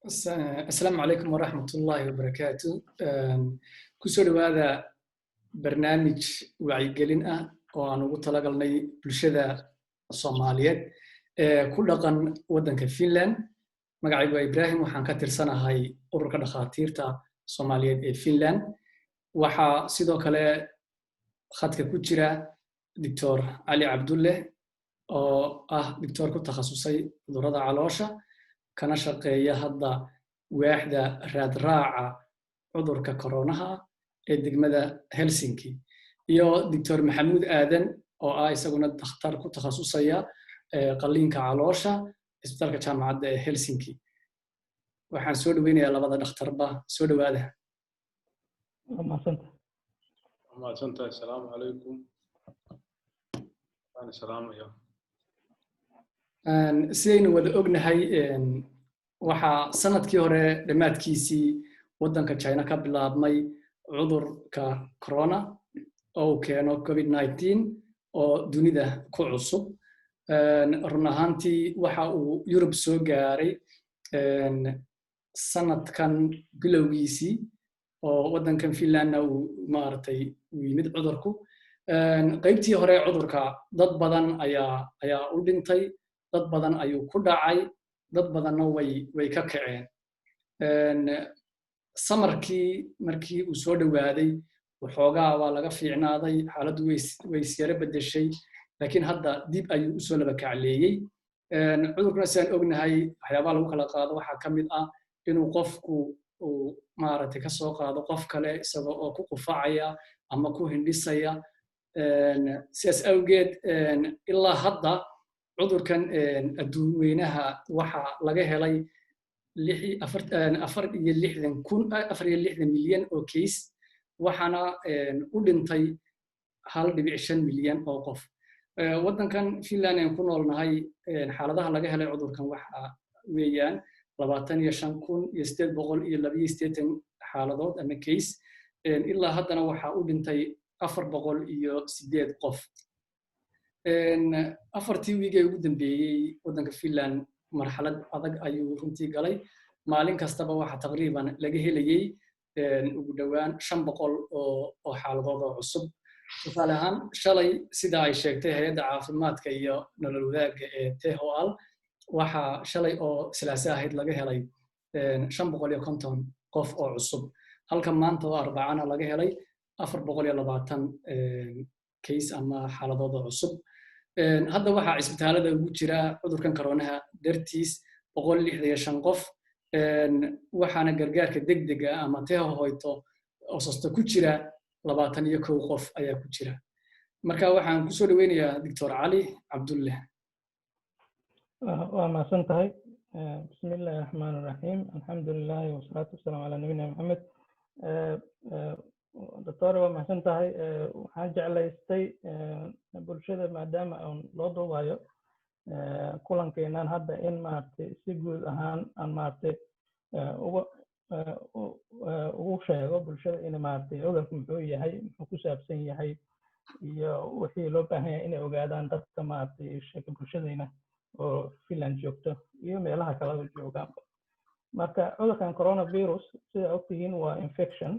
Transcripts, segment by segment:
السلام عليكم ورحمة الله وبركاته. كسر هذا برنامج وعيقلين وأنا قلت لك لي بالشدة الصوماليات كل قن ودن كفنلان مقعد إبراهيم وحن كتر سنة هاي أورك دخاتير تا صوماليات فنلان وحا سيدو كلا خدك كتيرة دكتور علي عبد الله أو دكتور كتخصصي دورة علوشة kana shaqeeya hadda waaxda raad raaca cudurka koronaha ee degmada Helsinki iyo Dr. Maxamuud Aadan oo isaguna dhakhtar ku takhasusaya qalliinka caloosha isbitaalka jaamacadda ee Helsinki waxaan soo dhaweynayaa labada dhakhtarba soo dhawaada mahadsantahay assalaamu calaykum waan salaamayaa sidaynu wada ognahay waxaa sanadkii hore dhammaadkiisii waddanka China ka bilaabmay cudurka corona oo keeno COVID-19 oo dunida ku cusub run ahaantii waxa uu Yurub soo gaaray sanadkan bilowgiisii oo waddankan Finland uu maartay yimid cudurku qaybtii hore cudurka dad badan ayaa u dhintay dad badan ayuu ku dhacay dad badanna way ka kaceen samarkii markii uu soo dhawaaday waxoogaa waa laga fiicnaaday xaaladdu way siyara bedeshay laakiin hadda dib ayuu u soo laba kacleeyay cudurkuna sidaan ognahay waxyaabaha lagu kala qaado waxaa ka mid ah inuu qofku uu maaragtay ka soo qaado qof kale isagoo oo ku qufacaya ama ku hindhisaya sidaas awgeed ilaa hadda cudurkan adduunweynaha waxa laga helay 4 milyan oo case waxaana u dhintay 1.5 milyan oo qof waddankan Finland aan ku noolnahay xaaladaha laga helay cudurkan waxa weeyaan 25,882 xaaladood ama case ilaa haddana waxa u dhintay 408 qof afartii wiig ee ugu dambeeyay waddanka Finland marxalad adag ayuu runtii galay maalin kastaba waxa taqriiban laga helayay ugu dhawaan 500 oo xaaladood oo cusub tusaale ahaan shalay sida ay sheegtay hay'adda caafimaadka iyo nolol wadaagga ee THL waxa shalay oo Salaaso ahayd laga helay 550 qof oo cusub halka maanta oo Arbacana laga helay 420 case ama xaaladood oo cusub hadda waxa isbitaalada ugu jira cudurkan koronaha dartiis 165 qof waxaana gargaarka degdega ama hoyto oo ku jira 21 qof ayaa ku jira marka waxaan ku soo dhaweynayaa Dr. Cali Cabdulle waa mahadsantahay bismillaahir rahmaanir rahiim alxamdulillaah wasalaatu wasalaamu calaa nabiyina Muhammad doctor waa mahadsantahay waxaan jeclaystay bulshada maadaama aan loo duubayo kulankeenan hadda in maartay si guud ahaan aan maartay ugu sheego bulshada in maartay cudurku muxuu yahay muxuu ku saabsan yahay iyo wixii loo baahan yahay inay ogaadaan dadka maartay sheeka bulshadayna oo Finland joogto iyo meelaha kale oo joogaan marka cudurkan coronavirus sida ogtihiin waa infection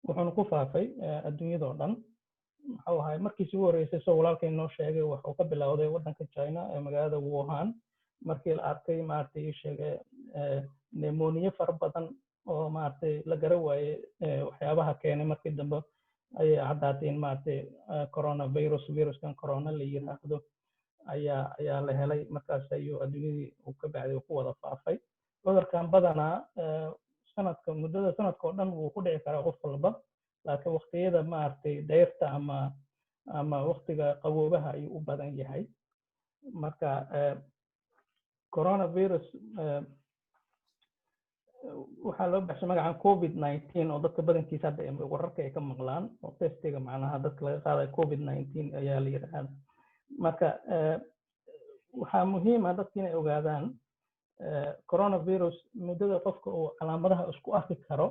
wuxuuna ku faafay adduunyada oo dhan waxa ahay markii ugu horeysay soo walaalkay noo sheegay wuxuu ka bilowday waddanka China ee magaalada Wuhan markii la arkay maartay sheegay pneumonia far badan oo maartay la garan waayay waxyaabaha keenay markii dambe ay caddaatay maartay viruskan corona la yiraahdo ayaa la helay markaas ayuu adduunyadii uu ka bacday ku wada faafay cudurkan badanaa muddada sanadka oo dhan wuu ku dhici karaa qof walba laakiin waqtiyada maartay dayrta ama waqtiga qaboobaha ayuu u badan yahay marka coronavirus waxaa loo baxshay magacan COVID-19 oo dadka badankiisa hadda wararka ay ka maqlaan oo testiga macnaha dadka laga qaaday COVID-19 ayaa la yiraahdaa marka waxaa muhiim ah dadka inay ogaadaan coronavirus muddada qofka uu calaamadaha isku arki karo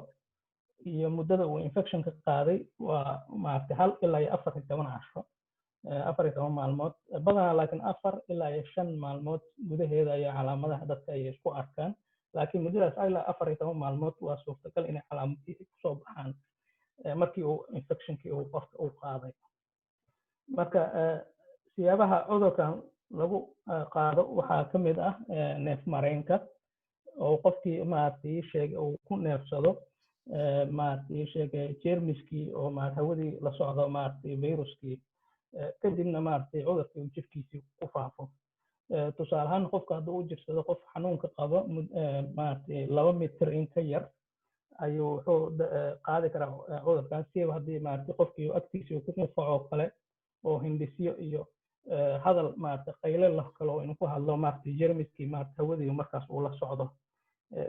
iyo muddada uu infection ka qaaday waa maartay 1 ilaa 14 casho 14 maalmood badanaa laakiin 4 ilaa 5 maalmood gudaheeda ayaa calaamadaha dadka ay isku arkaan laakiin muddadaas ilaa 14 maalmood waa suurtagal inay calaamadihii kusoo baxaan markii uu infectionkii uu qofka uu qaaday. marka siyaabaha cudurkan lagu qaado waxaa ka mid ah neef mareenka oo qofkii maaragtay sheegay uu ku neefsado maaragtay sheegay jeermiskii oo hawadii la socdo maaragtay viruskii kadibna maaragtay cudurkii uu jirkiisii ku faafo. tusaale ahaan qofka hadduu u jirsado qof xanuunka qabo maaragtay 2 mitir in ka yar ayuu wuxuu qaadi karaa cudurkan siiba haddii maaragtay qofkii agtiisa ku qufaco kale oo hindisyo iyo hadal maaragtay qayle la kale oo inuu ku hadlo maaragtay jeermiskii maaragtay hawadii markaas uu la socdo.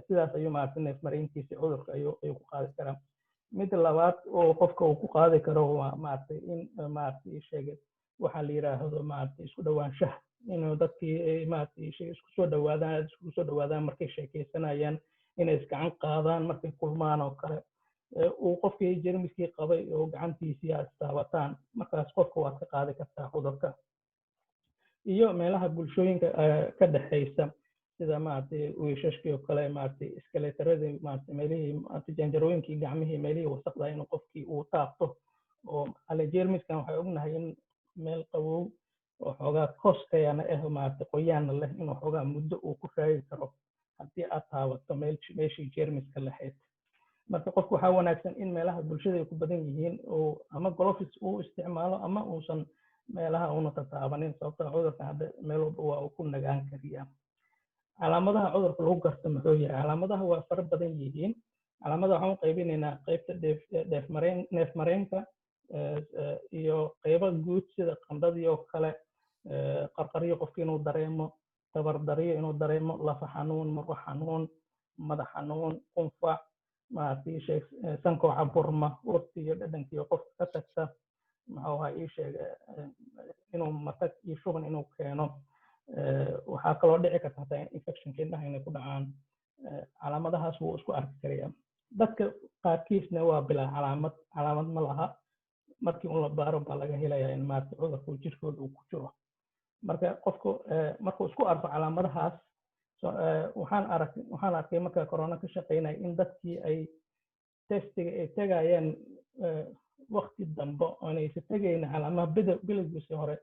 sidaas ayuu maaragtay neef mareenkiisa cudurka ayuu ku qaadi karaa. mid labaad oo qofka uu ku qaadi karo waa maaragtay in maaragtay sheegay waxa la yiraahdo maaragtay isku dhawaanshaha inuu dadkii maaragtay isku soo dhawaadaan markay sheekeysanayaan inay isgacan qaadaan markay kulmaan oo kale uu qofkii jeermiskii qabay oo gacantiisii istaabataan markaas qofka waad ka qaadi kartaa cudurka. iyo meelaha bulshooyinka ka dhaxaysa sida maaragtay wiishashkii oo kale maaragtay iskaleetaradii maaragtay meelihii maaragtay janjarooyinkii gacmihii meelihii wasaqda inuu qofkii uu taabto oo jeermiskan waxay ognahay in meel qabow oo xoogaa koostayana maaragtay qoyaana leh inuu xoogaa muddo uu ku raagi karo haddii aad taabato meeshii jeermiska lahayd. marka qofku waxaa wanaagsan in meelaha bulshada ay ku badan yihiin oo ama gloves uu isticmaalo ama uusan meelaha uuna tataabanin sababtoo cudurka hadda meel walba waa uu ku nagaan kariyaa. calaamadaha cudurka lagu garto muxuu yahay? calaamadaha waa fara badan yihiin. calaamadaha waxaan u qaybinaynaa qaybta neef mareenka iyo qaybo guud sida qandhadii oo kale, qarqaryo qofka inuu dareemo, tabardaryo inuu dareemo, lafa xanuun, murqo xanuun, madax xanuun, qunfac, maaragtay sankoo caburma, urti iyo dhadhankiiyo qofka ka tagta, muxuu ahaa ii sheega inuu matag iyo shuban inuu keeno. waxaa kaloo dhici karta hataa infectionka indhaha inay ku dhacaan. calaamadahaas wuu isku arki karayaa. dadka qaarkiisna waa bilaa calaamad ma laha, markii un la baaro baa laga helayaa in maaragtay cudurka jirkooda uu ku jiro. marka qofku markuu isku arko calaamadahaas waxaan arkay marka corona ka shaqeynay in dadkii ay testiga ay tagayaan waqti dambe oo inaysa tegayna calaamaha bilowgiisii hore.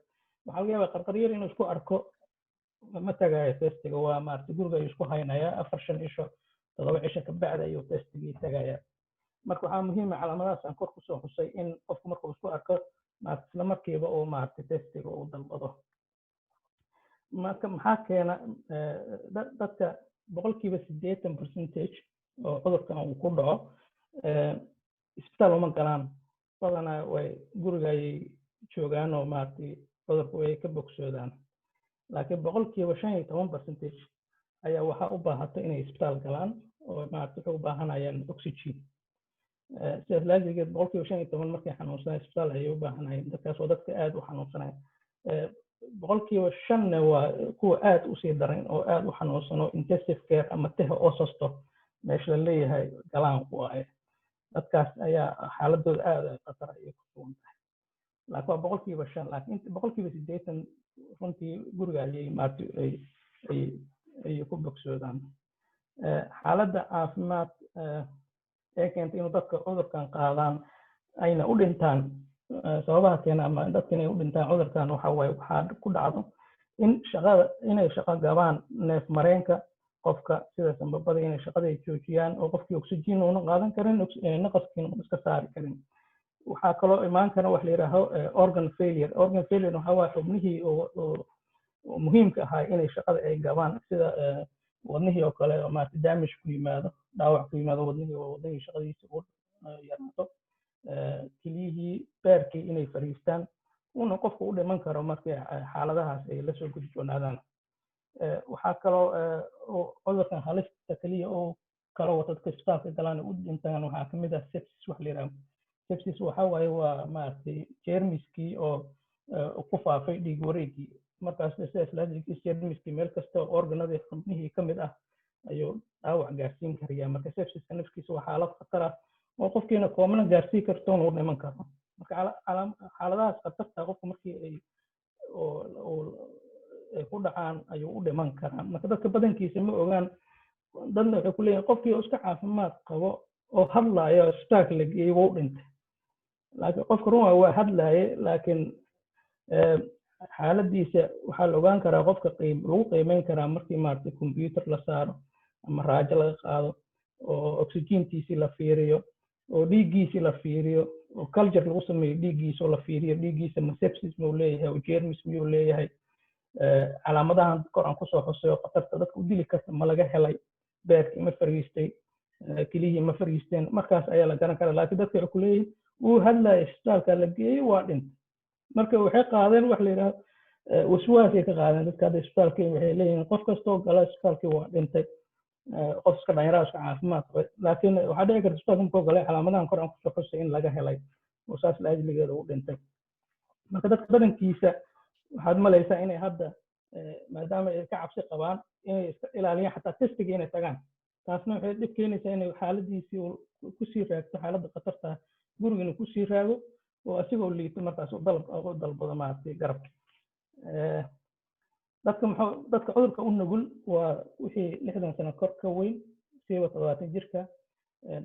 waxaa laga yaabaa qarqaryar inuu isku arko ma tagayo testiga, waa maaragtay guriga ayuu isku haynayaa 4-5 cisho 7 cisho ka bacdi ayuu testigii tagayaa. marka waxaa muhiim ah calaamadahaas aan kor kusoo xusay in qofku markuu isku arko maaragtay isla markiiba uu maaragtay testiga uu dalbado. marka maxaa keena dadka 80% oo cudurkan uu ku dhaco isbitaal uma galaan, badanaa way guriga ayay joogaan oo maaragtay cudurku way ka bogsoodaan. laakiin 15% ayaa waxaa u baahata inay isbitaal galaan oo maaragtay waxay u baahanayaan oxygen. sidaas laajigeed 15% markay xanuunsanayaan isbitaal ayay u baahanayaan. dadkaas oo dadka aad u xanuunsanaya 5% waa kuwa aad u sii daran oo aad u xanuunsano intensive care ama teha oosasto meesha la leeyahay galaan waaye. dadkaas ayaa xaaladooda aad khatar ay ku sugan tahay. laakiin waa 5%, laakiin 80% runtii guriga ayay maaragtay ay ku bogsoodaan. xaaladda caafimaad ee keentay inuu dadka cudurkan qaadaan ayna u dhintaan, sababaha keena ama dadka inay u dhintaan cudurkan waxaa ku dhacdo inay shaqo gabaan neef mareenka qofka, sida sanbabada inay shaqada ay joojiyaan oo qofkii oxygen uuna qaadan karin, naqaskiina uuna iska saari karin. waxaa kaloo imaan kara wax la yidhaaho organ failure. waxaa waa xubnihii oo muhiimka ahaa inay shaqada ay gabaan, sida wadnihii oo kale oo maaragtay damage ku yimaado, dhaawac ku yimaado wadnihii shaqadiisa u yaraato, keliyihii beerkii inay fariistaan, una qofku u dhiman karo markii xaaladahaas ay lasoo gudboonaadaan. waxaa kaloo cudurkan halista keliya oo kala wata dadka isbitaalka galaan u dhintaan waxaa kamid ah sepsis. wax la yidhaaho sepsis waxaa waaye waa maaragtay jeermiskii oo ku faafay dhiig wareegii. markaas sidaas laajigeed jeermiskii meel kasta oo organadii xubnihii ka mid ah ayuu dhaawac gaarsiin karayaa. marka sepsiska nafkiisa waa xaalad khatar ah oo qofkiina koomana gaarsiin karto uu dhiman karo. marka xaaladahaas khatarta qofku markii ay ku dhacaan ayuu u dhiman karaa. marka dadka badankiisa ma ogaan dadna waxay ku leeyihiin qofkii oo iska caafimaad qabo oo hadlaayo isbitaalka la geeyey wuu dhintay laakiin qofka run waa hadlaaye laakiin xaaladiisa waxaa la ogaan karaa qofka lagu qiimeyn karaa markii maaragtay computer la saaro ama raajo laga qaado oo oxygentiisii la fiiriyo oo dhiiggiisii la fiiriyo oo culture lagu sameeyo dhiiggiisa oo la fiiriyo dhiiggiisa ma sepsis miyuu leeyahay oo germs miyuu leeyahay calaamadahan kor aan kusoo xusayo khatarta dadka u dili karta ma laga helay beerkii ma fariistay keliyihii ma fariisteen markaas ayaa la garan karaa laakiin dadka waxay ku leeyihiin wuu hadlaya isbitaalka la geeyey waa dhintay marka waxay qaadeen wax la yidhaahdo waswaasay ka qaadeen dadka hadda isbitaalkii waxay leeyihiin qof kastoo gala isbitaalkii waa dhintay qof iska dhalinyarada iska caafimaad qabay laakiin waxaa dhici karta isbitaalka markuu galay calaamadahan kor aan kusoo xusay in laga helay oo saas la ajligeeda u dhintay marka dadka badankiisa waxaad malaysaa inay hadda maadaama ay ka cabsi qabaan inay iska ilaaliyaan xataa testiga inay tagaan taasna waxay dhib keenaysaa inay xaaladiisii kusii raagto xaaladda khatarta guriga inuu kusii raago oo asigoo liito markaas u dalbado maaragtay garabka dadka cudurka u nugul waa wixii 60 sano kor ka weyn siiba 70 jirka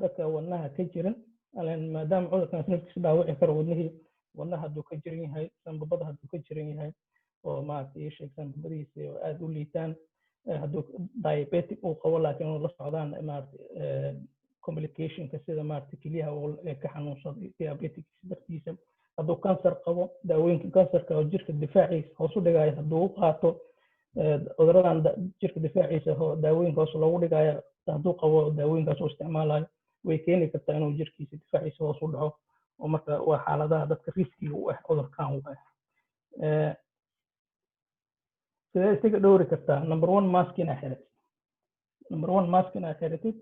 dadka wadnaha ka jiran maadaama cudurkan naftiisa dhaawici karo wadnaha hadduu ka jiran yahay sanbabada hadduu ka jiran yahay oo maaragtay sanbabadiisa oo aad u liitaan hadduu diabetic uu qabo laakiin uu la socdaan maaragtay complicationka sida maaragtay kelyaha oo ka xanuunsaday diabetic dartiisa hadduu kansar qabo daawooyinka kansarka oo jirka difaaciisa hoos u dhigaya hadduu qaato cuduradan jirka difaaciisa daawooyinka hoos loogu dhigaya hadduu qabo daawooyinkaas uu isticmaalayo way keeni kartaa inuu jirkiisa difaaciisa hoos u dhaco oo marka waa xaaladaha dadka riskiga u ah cudurkan u ah sidee isaga dhowri kartaa number 1 mask inaa xiratid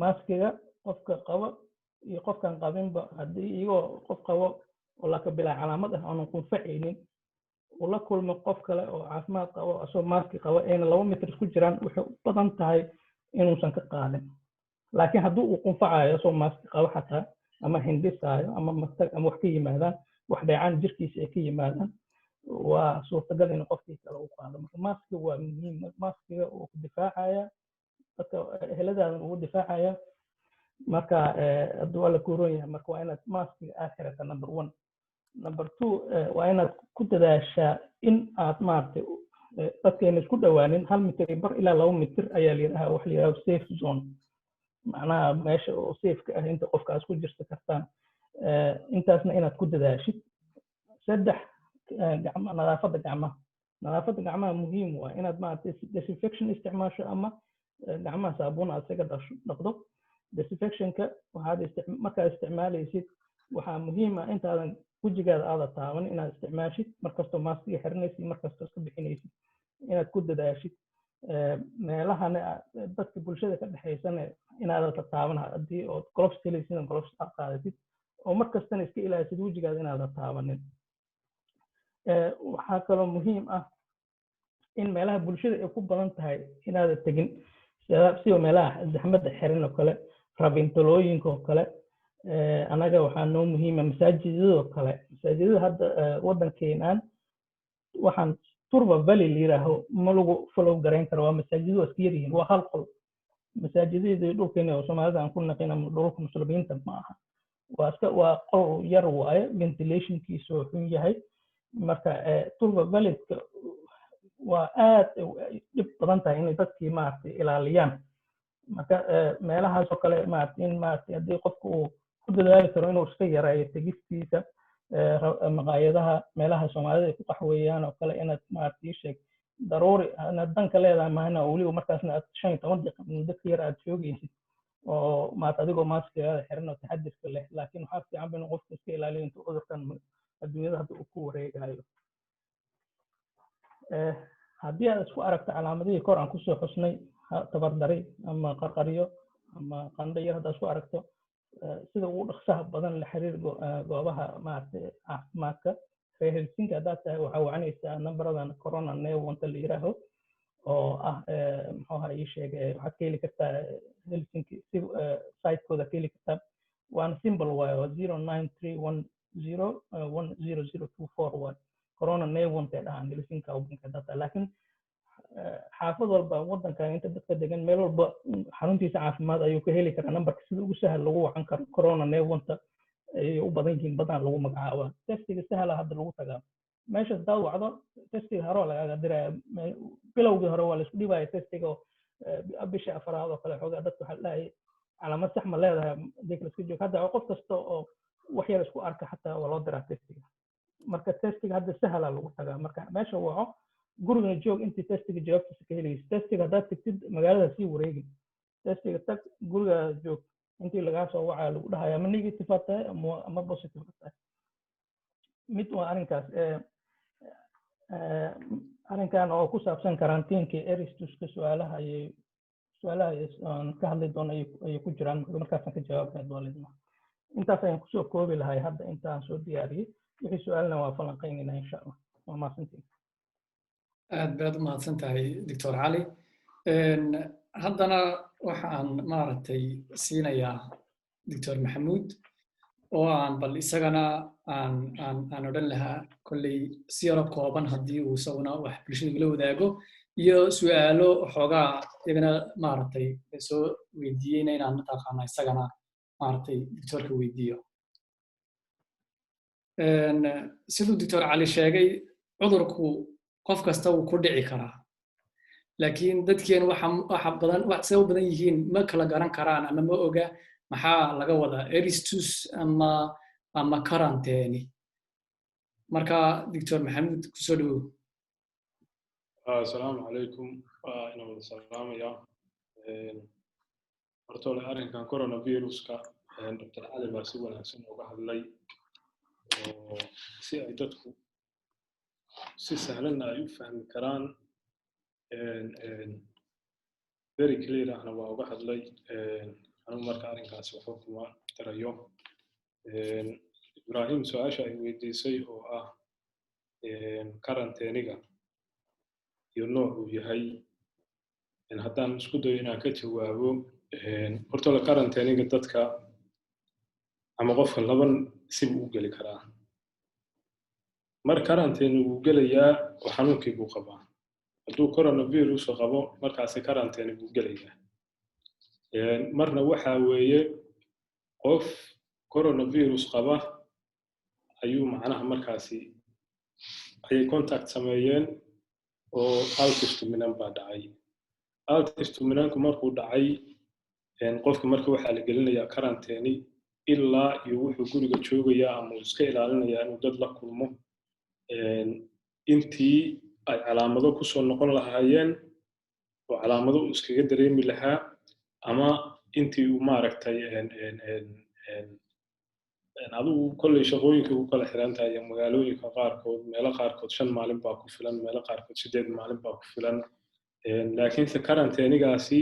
maskiga qofka qaba iyo qofkan qabinba haddii iyagoo qof qabo oo laka bilaa calaamad ah aanu kunfacaynin uu la kulmo qof kale oo caafimaad qabo asoo maski qaba ayna 2 mitir isku jiraan waxay u badan tahay inuusan ka qaadin laakiin haddii uu kunfacayo asoo maski qabo xataa ama hindisaayo ama matag ama wax ka yimaadaan wax dheecaan jirkiisa ay ka yimaadaan waa suurtagal in qofkii kale uu qaado marka maskiga waa muhiim maskiga uu ku difaacaya dadka eheladaada ugu difaacaya marka hadduu alla kuuron yahay marka waa inaad maskiga aad xirata number 1 number 2 waa inaad ku dadaashaa in aad maaragtay dadkeena isku dhawaanin 1 mitir bar ilaa 2 mitir ayaa la yidhahaa wax la yidhahdo safe zone macnaha meesha oo safe ka ah inta qofkaas ku jirta kartaan intaasna inaad ku dadaashid 3 nadaafadda gacmaha muhiim waa inaad maaragtay disinfection isticmaasho ama gacmaha saabuun aad isaga dhaqdo disinfectionka markaad isticmaalaysid waxaa muhiim ah intaadan wejigaada aada taaban inaad isticmaashid markastoo maskiga xiranaysid markastoo iska bixinaysid inaad ku dadaashid meelahana dadka bulshada ka dhexaysana inaadan taaban haddii ood gloves helaysid gloves aad qaadatid oo markastana iska ilaalisid wejigaada inaadan taabanin waxaa kaloo muhiim ah in meelaha bulshada ay ku badan tahay inaadan tegin sida meelaha zaxmadda xiran oo kale rabintolooyinka oo kale anaga waxaa noo muhiima masaajidadoo kale masaajidada hadda waddankeenaan waxaan turba valley la yidhaaho ma lagu follow garayn karo waa masaajidadu iska yar yihiin waa hal qol masaajidadii dhulkeena oo soomaalida aan ku naqin ama dhulka muslimiinta ma aha waa qol yar waaye ventilationkiisu oo xun yahay marka turba valleyka waa aad dhib badan tahay inay dadkii maaragtay ilaaliyaan marka meelahaas oo kale maaragtay in maaragtay haddii qofku uu ku dadaali karo inuu iska yareeyo tegistiisa maqaayadaha meelaha soomaalida ay ku qaxweeyaan oo kale inaad maaragtay sheeg daruuri inaad danka leedahay maahina weliba markaasna aad 15 daqiiqo muddo ka yar aad joogaysid oo maaragtay adigoo maskigaada xiran oo taxadirka leh laakiin waxaa fiican in qofku iska ilaaliyo intuu cudurkan adduunyada hadda uu ku wareegayo haddii aad isku aragto calaamadihii kor aan kusoo xusnay tabardari ama qarqaryo ama qandho yar haddaad isku aragto sida ugu dhaqsaha badan la xiriir goobaha maaragtay caafimaadka reer Helsinki haddaad tahay waxaa wacanaysaa nambaradan corona neewonta la yidhaaho oo ah muxuu ahaa ii sheegay waxaad ka heli kartaa Helsinki site-kooda ka heli kartaa waana symbol waaye waa 0931010024 waaye corona neewonta dhahaan Helsinki u banka data laakiin xaafad walba waddankan inta dadka degan meel walba xaruntiisa caafimaad ayuu ka heli karaa nambarka sida ugu sahal lagu wacan karo corona neewanta ay u badan yihiin badan lagu magacaabo testiga sahla hadda lagu tagaa meeshaas daad wacdo testiga hore lagaga diraya bilowgii hore waa la isku dhibaya testiga bisha afraad oo kale xoogaa dadku waxa la calaamad sax ma leedahay dadka isku joog hadda qof kasta oo wax yar isku arka xataa waa loo diraa testiga marka testiga hadda sahla lagu tagaa marka meesha waco guriga joog intii testiga jawaabtiisa ka helaysa testiga haddaad tagtid magaalada sii wareegin testiga tag guriga joog intii lagaa soo wacaa lagu dhahayaa ma negative aad tahay ama positive aad tahay mid waa arrinkaas arrinkan oo ku saabsan karantiinka eristuska su-aalaha aan ka hadli doono ayay ku jiraan markaasaan ka jawaabaya dowladna intaas ayaan kusoo koobi lahay hadda intaan soo diyaariyey wixii su-aalna waa falanqeynayna insha allah waa mahadsantiin aad baad u mahadsan tahay doctor cali haddana waxaan maaragtay siinayaa doctor maxamuud oo aan bal isagana aan odhan lahaa kolley si yaro kooban haddii uu isaguna wax bulshada la wadaago iyo su'aalo xoogaa iyagana maaragtay soo weydiiyeyna inaan mataqaana isagana maaragtay doctorka weydiiyo siduu doctor cali sheegay cudurku qof kasta wuu ku dhici karaa laakiin dadkeen waxa badan yihiin ma kala garan karaan ama ma oga maxaa laga wadaa eristus ama karanteeni marka doctor maxamuud kusoo dhawow asalaamu calaykum inaan wada salaamaya hortole arrinkan coronaviruska dr cali baa si wanaagsan uga hadlay oo si ay dadku si sahlanna ay u fahmi karaan very clear ahna waa uga hadlay anu marka arrinkaasi waxba kuma darayo ibrahim su-aasha ay weydiisay oo ah karanteeniga iyo nooc uu yahay haddaan isku dayo inaan ka jawaabo horta la karanteeniga dadka ama qofka laban sibuu u geli karaa mar karanteeni wuu gelayaa oo xanuunkii buu qabaa hadduu coronavirus qabo markaasi karanteeni buu gelayaa marna waxa weeye qof coronavirus qaba ayuu macnaha markaasi ayay contact sameeyeen oo altistuminan baa dhacay altistuminanku markuu dhacay qofka marka waxaa la gelinayaa karanteeni ilaa iyo wuxuu guriga joogayaa ama uu iska ilaalinayaa inuu dad la kulmo intii ay calaamado kusoo noqon lahaayeen oo calaamado uu iskaga dareemi lahaa ama intii uu maaragtay adigu kolley shaqooyinka u kala xiran tahay magaalooyinka qaarkood meelo qaarkood 5 maalin baa ku filan meelo qaarkood 8 maalin baa ku filan laakiinse karanteenigaasi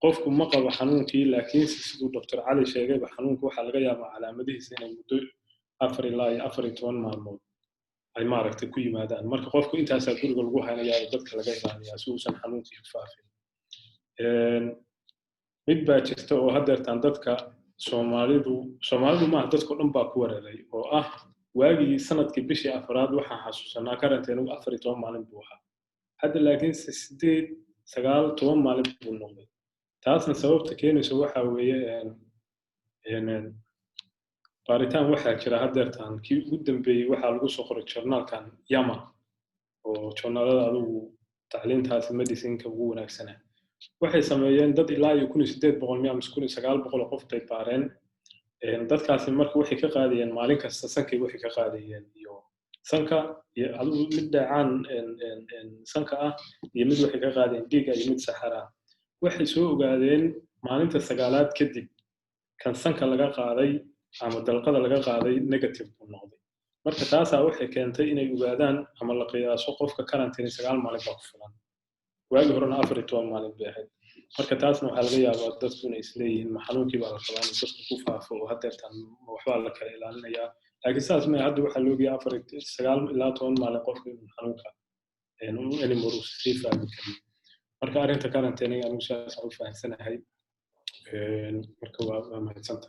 qofku ma qabo xanuunkii laakiinse siduu dr cali sheegayba xanuunka waxaa laga yaabaa calaamadihiisa inay muddo 4 ilaa 14 maalmood ay maaragtay ku yimaadaan marka qofku intaasaa guriga lagu haynayaa oo dadka laga ilaaliyaa si uusan xanuunkii u faafin mid baa jirta oo haddeertaan dadka Soomaalidu maaha dadka dhan baa ku wareeray oo ah waagii sanadkii bishii afraad waxaan xasuusanaa karanteenigu 14 maalin buu ahaa hadda laakiin 8 9 10 maalin buu noqday taasna sababta keenaysa waxa weeye baaritaan waxaa jira haddeertaan kii ugu dambeeyey waxaa lagu soo qoray journaalkan yama oo journaalada adigu tacliintaasi medicineka ugu wanaagsana waxay sameeyeen dad ilaa iyo 1800 ama 1900 qof bay baareen dadkaasi marka waxay ka qaadayeen maalin kasta sankay waxay ka qaadayeen iyo sanka iyo adigu mid dhacaan sanka ah iyo mid waxay ka qaadeen dhiiga iyo mid saxara waxay soo ogaadeen maalinta 9aad kadib kan sanka laga qaaday ama dalqada laga qaaday negative buu noqday marka taasaa waxay keentay inay ogaadaan ama la qiyaaso qofka karantiini 9 maalin baa ku filan waagi horena 14 maalin bay ahayd marka taasna waxaa laga yaabaa dadku inay isleeyihiin ma xanuunkii baa la qabaa in dadku ku faafo oo haddeertaan waxbaa la kala ilaalinayaa laakiin saas ma hadda waxaa loogayaa 9 ilaa 10 maalin qofka inuu xanuunka anymore uu sii fahmi karin marka arrinta karantiiniga anigu saas aan u fahamsanahay marka waa mahadsanta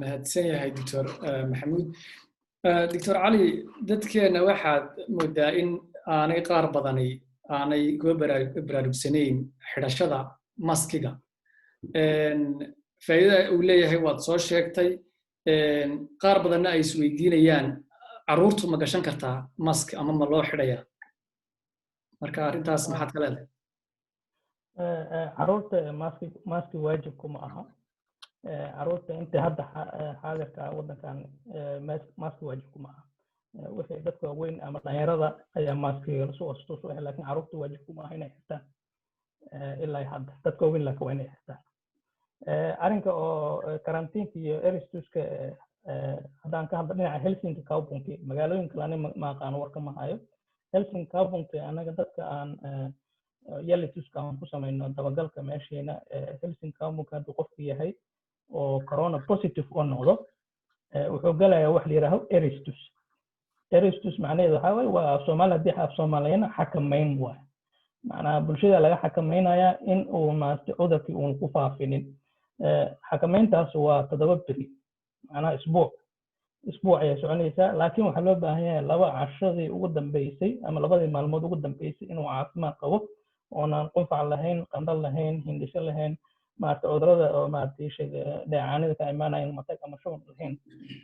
mahadsan yahay doctor maxamuud دكتور علي dadkeena waxaad moodaa in aanay qaar badani aanay kuwa baraarugsaneyn xidhashada maskiga faa'iidada uu leeyahay waad soo sheegtay qaar badanna ay isweydiinayaan caruurtu ma gashan kartaa mask ama ma loo xidhayaa marka arrintaas maxaad ka leedahay caruurta maski waajib kuma aha caruurta inta hadda xaadirka waddankan maski waajib kuma aha wixii dadka waaweyn ama dhalinyarada ayaa maskiga lasoo astuus u ah laakiin caruurta waajib kuma aha inay xirtaan ilaa hadda dadka waaweyn laakiin waa inay xirtaan arrinka oo karantiinka iyo eristuska haddaan ka hadla dhinaca helsinki kaabunki magaalooyinka laani ma aqaano warka ma hayo helsinki kaabunki anaga dadka aan yalituska aan ku samayno dabagalka meesheena helsinki kaabunki hadduu qofku yahay oo corona positive oo noqdo wuxuu galayaa wax la yidhaaho eristus macnaheedu waxaa waaye waa soomaali haddii af soomaaliyana xakamayn waay macnaha bulshada laga xakamaynayaa in uu maaragtay cudurkii uun ku faafinin xakamayntaas waa 7 beri macnaha isbuuc ayay soconaysaa laakiin waxaa loo baahan yahay 2 cashadii ugu dambeysay ama 2 maalmood ugu dambeysay inuu caafimaad qabo oonaan qunfac lahayn qandho lahayn hindhisho lahayn maaragtay cudurada oo maaragtay dheecaanada ka imaanaya matag ama shuban lahayn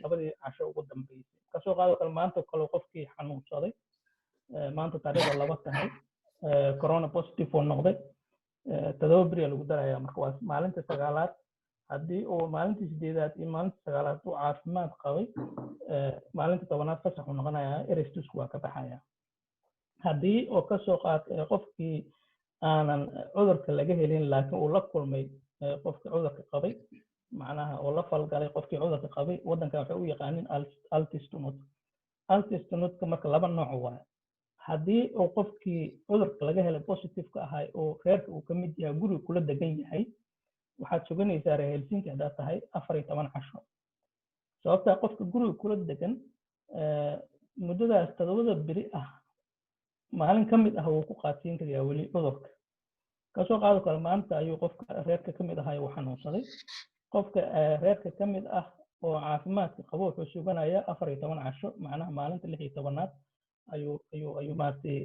2 casho ugu dambeysay kasoo qaado kale maanta kale qofkii xanuunsaday maanta taariikhda 2 tahay corona positive oo noqday 7 beri lagu darayaa marka waa maalinta 9aad haddii uu maalinta 8aad iyo maalinta 9aad uu caafimaad qabay maalinta 10aad fasax uu noqonayaa eristusku waa ka baxaya haddii oo kasoo qaad qofkii aanan cudurka laga helin laakiin uu la kulmay qofkii cudurka qabay macnaha oo la falgalay qofkii cudurka qabay waddankan waxay u yaqaaniin altistonodka marka 2 nooc waaye haddii uu qofkii cudurka laga helay positive ka ahay oo reerka uu ka mid yahay guriga kula degan yahay waxaad suganaysaa reer Helsinki haddaad tahay 14 casho sababtaa qofka guriga kula degan muddadaas 7 beri ah maalin ka mid ah wuu ku qaadsiin karaa weli cudurka kasoo qaado kale maanta ayuu qofka reerka ka mid ahay uu xanuunsaday qofka reerka ka mid ah oo caafimaadka qabo wuxuu suganayaa 14 casho macnaha maalinta 16aad ayuu maartay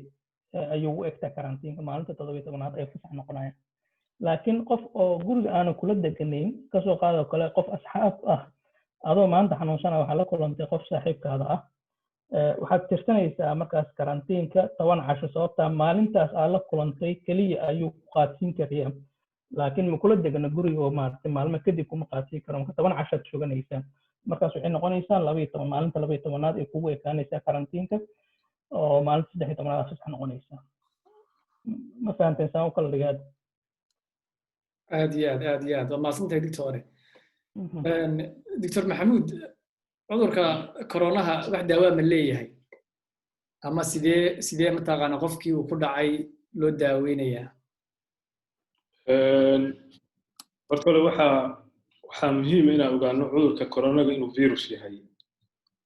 ayuu u egtaa karantiinka maalinta 17aad ay fasax noqonayaan laakiin qof oo guriga aanu kula deganayn kasoo qaado kale qof asxaab ah adoo maanta xanuunsanaya waxaa la kulantay qof saaxiibkaada ah waxaad tirsanaysaa markaas karantiinka 10 casho sababtaa maalintaas aad la kulantay keliya ayuu ku qaadsiin karayaa laakiin ma kula degana guriga oo maartay maalmo kadib kuma qaadsiin karo marka 10 cashaad suganaysaa markaas waxay noqonaysaa 12 maalinta 12aad ay kugu ekaanaysaa karantiinka oo maalinta 13aad fasax noqonaysaa ma fahanteen saan u kala dhigaad aad iyo aad waa maasantahay doctor doctor maxamuud cudurka koronaha wax daawa ma leeyahay ama sidee mataqaana qofkii uu ku dhacay loo daaweynayaa horta waxaa muhiim inaan ogaano cudurka koronaga inuu virus yahay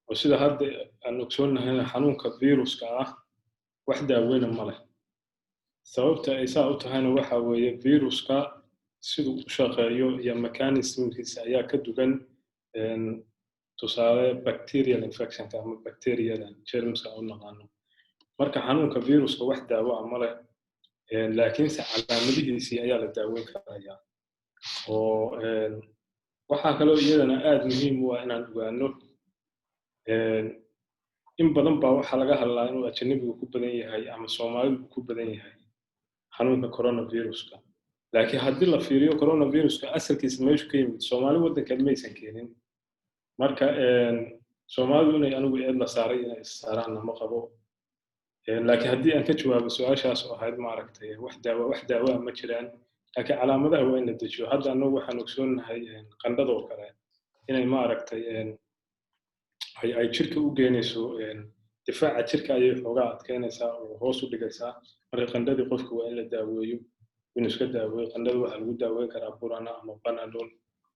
oo sida hadda aan ogsoonahay xanuunka viruska ah wax daaweyna ma leh sababta ay saa u tahayna waxa weeye viruska siduu u shaqeeyo iyo mechanismkiisa ayaa ka dugan tusaale bacterial infectionka ama bacteriada germska u naqaano marka xanuunka viruska wax daawo ah ma leh laakiinse calaamadihiisii ayaa la daaweyn karayaa oo waxaa kaloo iyadana aad muhiim u ah inaan ogaano in badan baa waxaa laga hadlaa inuu ajanabigu ku badan yahay ama soomaalidu ku badan yahay xanuunka coronaviruska laakiin haddii la fiiriyo coronaviruska asalkiisa meeshu ka yimid soomaali waddankeed maysan keenin marka soomaalidu inay anigu eed la saaray inay issaaraanna ma qabo laakiin haddii aan ka jawaabo su-aashaas oo ahayd maaragtay wax daawa ma jiraan laakiin calaamadaha waa in la dejiyo hadda anagu waxaan ogsoonahay qandhadoo kale inay maaragtay ay jirka u geenayso difaaca jirka ayay xoogaa adkeynaysaa oo hoos u dhigaysaa marka qandhadii qofka waa in la daaweeyo inuu iska daaweeyo qandhada waxaa lagu daaweyn karaa burana ama panadol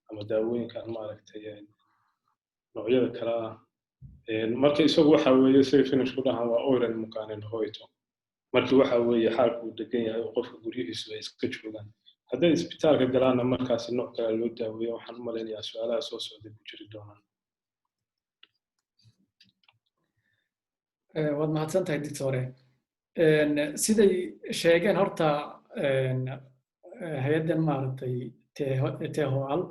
ama daawooyinkan maaragtay noocyada kale ah marka isagu waxa weeye say finish ku dhahan waa oiran mukaanin hoyto markii waxa weeye xaalku uu degan yahay oo qofka guryihiisu ay iska joogaan hadday isbitaalka galaanna markaasi nooc kale loo daaweeyo waxaan u malaynayaa su-aalaha soo socday ku jiri doonaan waad mahadsantahay doctore. Siday sheegeen horta hay-addan maaragtay THOAL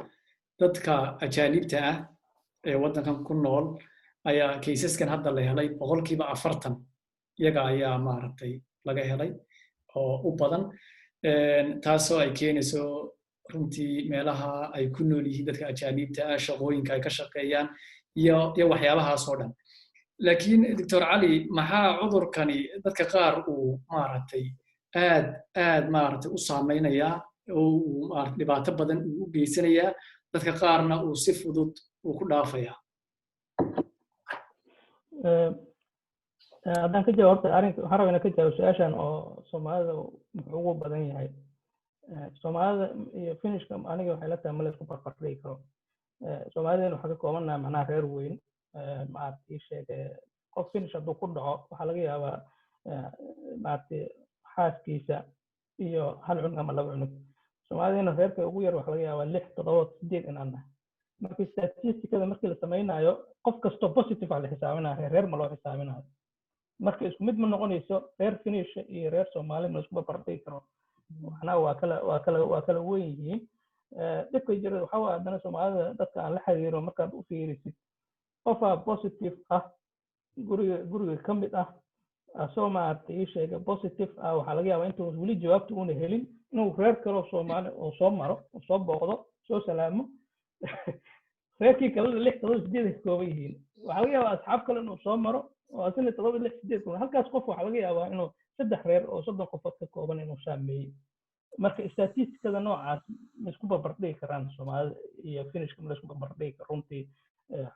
dadka ajaanibta ah ee waddankan ku nool ayaa kaysaskan hadda la helay 40% iyaga ayaa maaragtay laga helay oo u badan, taasoo ay keenayso runtii meelaha ay ku nool yihiin dadka ajaanibta ah, shaqooyinka ay ka shaqeeyaan iyo waxyaabahaas oo dhan. laakiin doctor cali, maxaa cudurkani dadka qaar uu maaragtay aad maaragtay u saameynayaa oo uu dhibaato badan u geysanayaa, dadka qaarna uu si fudud uu ku dhaafayaa? haddaan ka jawaabta arrinka waxaan rabaa inaan ka jawaabo su-aashan oo soomaalida muxuu ugu badan yahay. soomaalida iyo finishka aniga waxay la tahay ma la isku barfardhigi karo. soomaalideen waxaa ka koobanaha macnaha reer weyn, maaragtay sheegay qof finish hadduu ku dhaco waxaa laga yaabaa maaragtay xaaskiisa iyo hal cunug ama 2 cunug. soomaalideen reerka ugu yar waxaa laga yaabaa 6, 7, 8 inaan nahay. marka statisticada markii la samaynayo qof kastoo positive la xisaabinayo, reer ma loo xisaabinayo. marka isku mid ma noqonayso reer finish iyo reer Soomaali ma isku barbardhigi karo. waxna waa kala weyn yihiin. dadka jira waxa waa haddana Soomaalida dadka aan la xiriiro markaad u fiirisid qofa positive ah guriga ka mid ah asoo maaragtay sheega positive ah, waxaa laga yaabaa intuu weli jawaabta uuna helin inuu reer kale oo Soomaali oo soo maro oo soo booqdo soo salaamo reerkii kale 6, 7, 8 kooban yihiin. waxaa laga yaabaa asxaab kale inuu soo maro oo asina 7, 6, 8 kooban. halkaas qof waxaa laga yaabaa inuu 3 reer oo 30 qofood ka kooban inuu saameeyo. marka statisticada noocaas ma isku barbardhigi karaan Soomaalida iyo finishka ma isku barbardhigi karo. runtii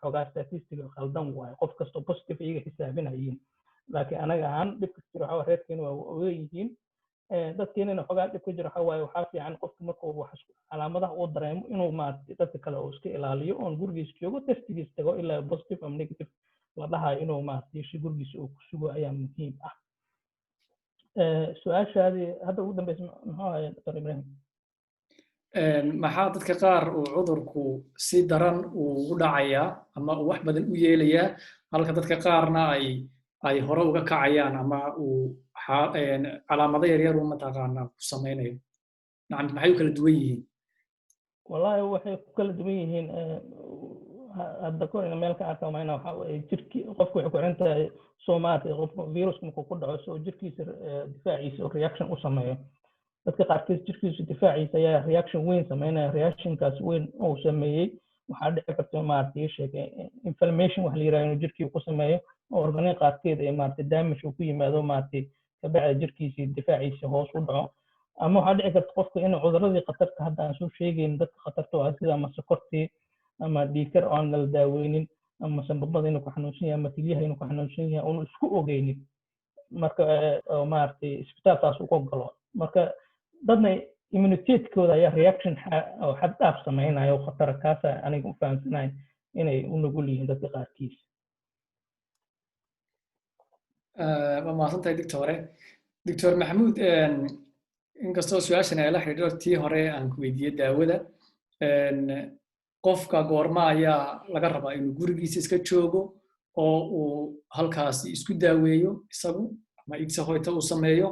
xogaa statistica khaldan waaye, qof kastoo positive iyaga xisaabinayeen. laakiin anaga ahaan dhibka jiro waxaa reerkeena waa weeyihiin. dadkeenana xogaa dhibka jiro waxaa fiican qofka markuu wax calaamadaha uu dareemo inuu maaragtay dadka kale uu iska ilaaliyo oon gurigiisa joogo, testigiisa tago ilaa positive ama negative la dhahayo inuu maaragtay gurigiisa uu ku sugo ayaa muhiim ah. su-aashaadii hadda ugu dambeysa muxuu ahayd Dr. Ibrahim? maxaa dadka qaar uu cudurku si daran ugu dhacayaa ama uu wax badan u yeelayaa, halka dadka qaarna ay hore uga kacayaan ama uu calaamado yaryar uu mataqaanaa ku samaynayo? maxay u kala duwan yihiin? wallahi waxay ku kala duwan yihiin. hadda korina meel ka arkaa mayna waxa jirki qofku wuxuu ku xiran tahay Soomaaliya qofka virus markuu ku dhaco soo jirkiisa difaaciisa oo reaction u sameeyo. dadka qaarkiis jirkiisa difaaciisa ayaa reaction weyn sameynaya. reactionkaas weyn oo sameeyay waxaa dhici karta maaragtay sheegay inflammation wax la yiraahdo inuu jirkiisa ku sameeyo oo organada qaarkeed ay maaragtay damage uu ku yimaado maaragtay ka bacda jirkiisa difaaciisa hoos u dhaco. ama waxaa dhici karta qofka inuu cuduradii khatarta hadda aan soo sheegayn dadka khatarta ah sida sokortii ama dhiikar aan la daaweynin ama sanbabada inuu ku xanuunsan yahay ama kelyaha inuu ku xanuunsan yahay oo isku ogeynin marka maaragtay isbitaalkaas uu ku galo. marka dadna immunity-kooda ayaa reaction oo xad dhaaf samaynayo khatar kaas aniga u fahamsanahay inay u nugul yihiin dadka qaarkiis. waa mahadsantahay doctore. Dr. Maxamuud, inkastoo su-aashan ay la xidhiidho tii hore aan ku weydiiyey daawada, qofka goorma ayaa laga rabaa inuu gurigiisa iska joogo oo uu halkaasi isku daaweeyo isagu ama igsa hoyta uu sameeyo?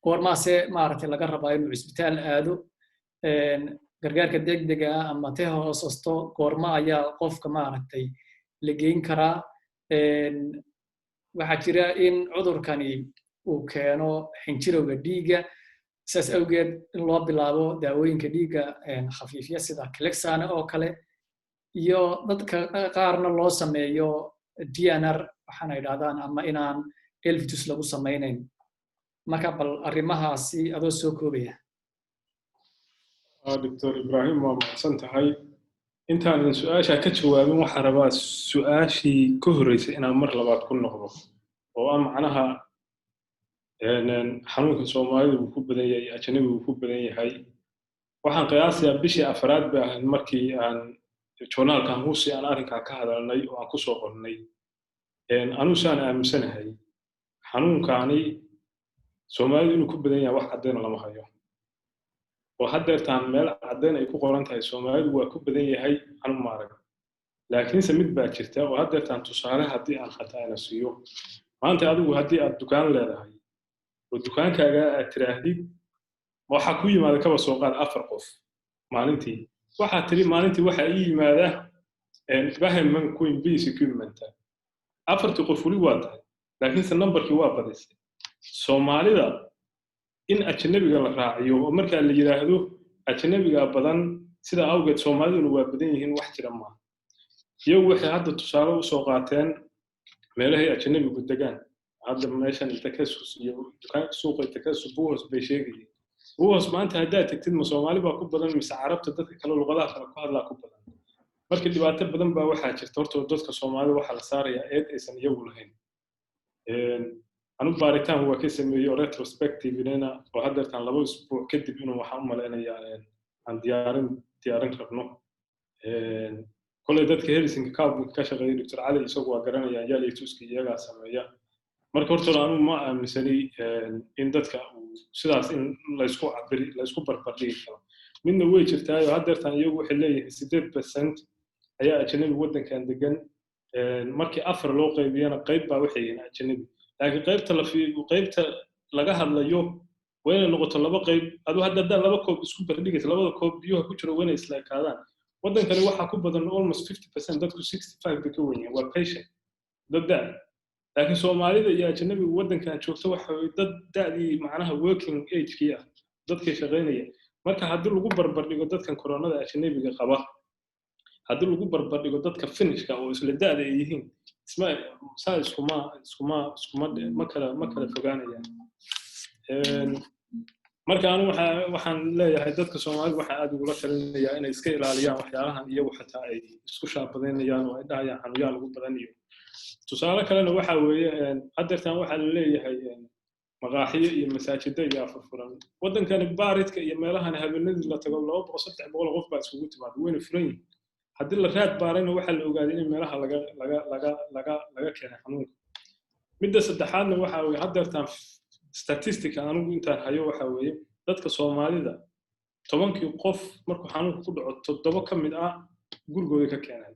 goormaase maaragtay laga rabaa inuu isbitaal aado? gargaarka degdega ah ama hoosasto goorma ayaa qofka maaragtay la geyn karaa? waxaa jira in cudurkani uu keeno xinjirowga dhiigga, saas awgeed in loo bilaabo daawooyinka dhiigga khafiifya sida Clexane oo kale, iyo dadka qaarna loo sameeyo DNR waxaana yidhahdaan ama inaan elvitus lagu samaynayn. marka bal arrimahaasi adoo soo koobaya. Dr. Ibrahim waa mahadsan tahay. intaanan su-aasha ka jawaabin waxaan rabaa su-aashii ka horreysay inaan mar labaad ku noqdo oo ah macnaha xanuunka Soomaalidu uu ku badan yahay ajnabigu uu ku badan yahay. waxaan qiyaasayaa bishii afraad bay ahayd markii aan journaalkan huusi aan arrinkaa ka hadalnay oo aan ku soo qornay. anusaan aaminsanahay xanuunkaani Soomaalidu inuu ku badan yahay wax caddeyn lama hayo. oo haddeertaan meel caddeyn ay ku qoran tahay Soomaalidu waa ku badan yahay xanuun maarag. laakiinse mid baa jirta oo haddeertaan tusaale haddii aan xataa ina siiyo maanta adigu haddii aad dukaan leedahay oo dukaankaaga aad tiraahdid waxa ku yimaada kaba soo qaad 4 qof maalintii waxa tiri maalintii waxa ii yimaada bahaman ku inbiis equipment 4 qof wali waa tahay laakiin numberkii waa badisay Soomaalida in ajnabiga la raaciyo oo marka la yiraahdo ajnabiga badan sida awgeed Soomaalidu waa badan yihiin wax jira ma iyagu waxay hadda tusaale u soo qaateen meelahay ajnabigu degaan hadda meeshan inta ka iyo dukaan suuqa inta ka suuqos bay sheegayeen buus maanta hadda tagtid ma Soomaali baa ku badan mise Carabta dadka kale luqadaha kale ku hadla ku badan markii dhibaato badan baa waxa jirta horta dadka Soomaali waxa la saaraya aysan iyagu lahayn anu baaritaan waa ka sameeyay retrospective inana oo hadda tan 2 usbuuc kadib inuu waxa u maleynayaa aan diyaarin rabno kulay dadka Helsinki ka shaqeeyay Dr. Ali isagoo waa garanaya yaalay tuski iyaga sameeya marka horta anu ma aaminsani in dadka sidaas in la isku barbardhigi karo midna way jirtaa oo hadda tan iyagu waxay leeyihiin 8% ayaa ajnabi wadankan degan markii 4 loo qaybiyana qayb baa waxay yihiin ajnabi laakiin qaybta laga hadlayo wayna noqoto 2 qayb adu hadda 2 koob isku bardhigaysa 2 koob biyo ku jiro wayna isla kaadaan wadankani waxa ku badan almost 50% dadku 65 ka weyn waa patient dadda laakiin Soomaalida iyo ajnabiga wadankan joogto waxa ay dad daadii macnaha working age kiya dadka shaqeynaya marka haddii lagu barbardhigo dadkan koronada ajnabiga qaba haddii lagu barbardhigo dadka finishka oo isla daada ay yihiin iskuma ma kala fogaanayaan marka anu waxaan leeyahay dadka Soomaalidu waxa aad ugu la talinayaa inay iska ilaaliyaan waxyaalahan iyagu xataa ay isku shaabadeynayaan oo ay dhahayaan xanuunyaal ugu badan iyo tusaale kalena waxa weeye haddeertan waxa la leeyahay maqaaxiyo iyo masaajidda iyo afurfuran wadankani baaridka iyo meelahan habeenadii la tago 200-300 qof baa isugu timaad wayna furan yihiin haddii la raad baarayna waxa la ogaaday in meelaha laga keenay xanuunka midda saddexaadna waxa weeye haddeertan statistic anigu intaan hayo waxa weeye dadka Soomaalida 10 qof markuu xanuunku ku dhaco 7 ka mid ah gurigooda ka keenay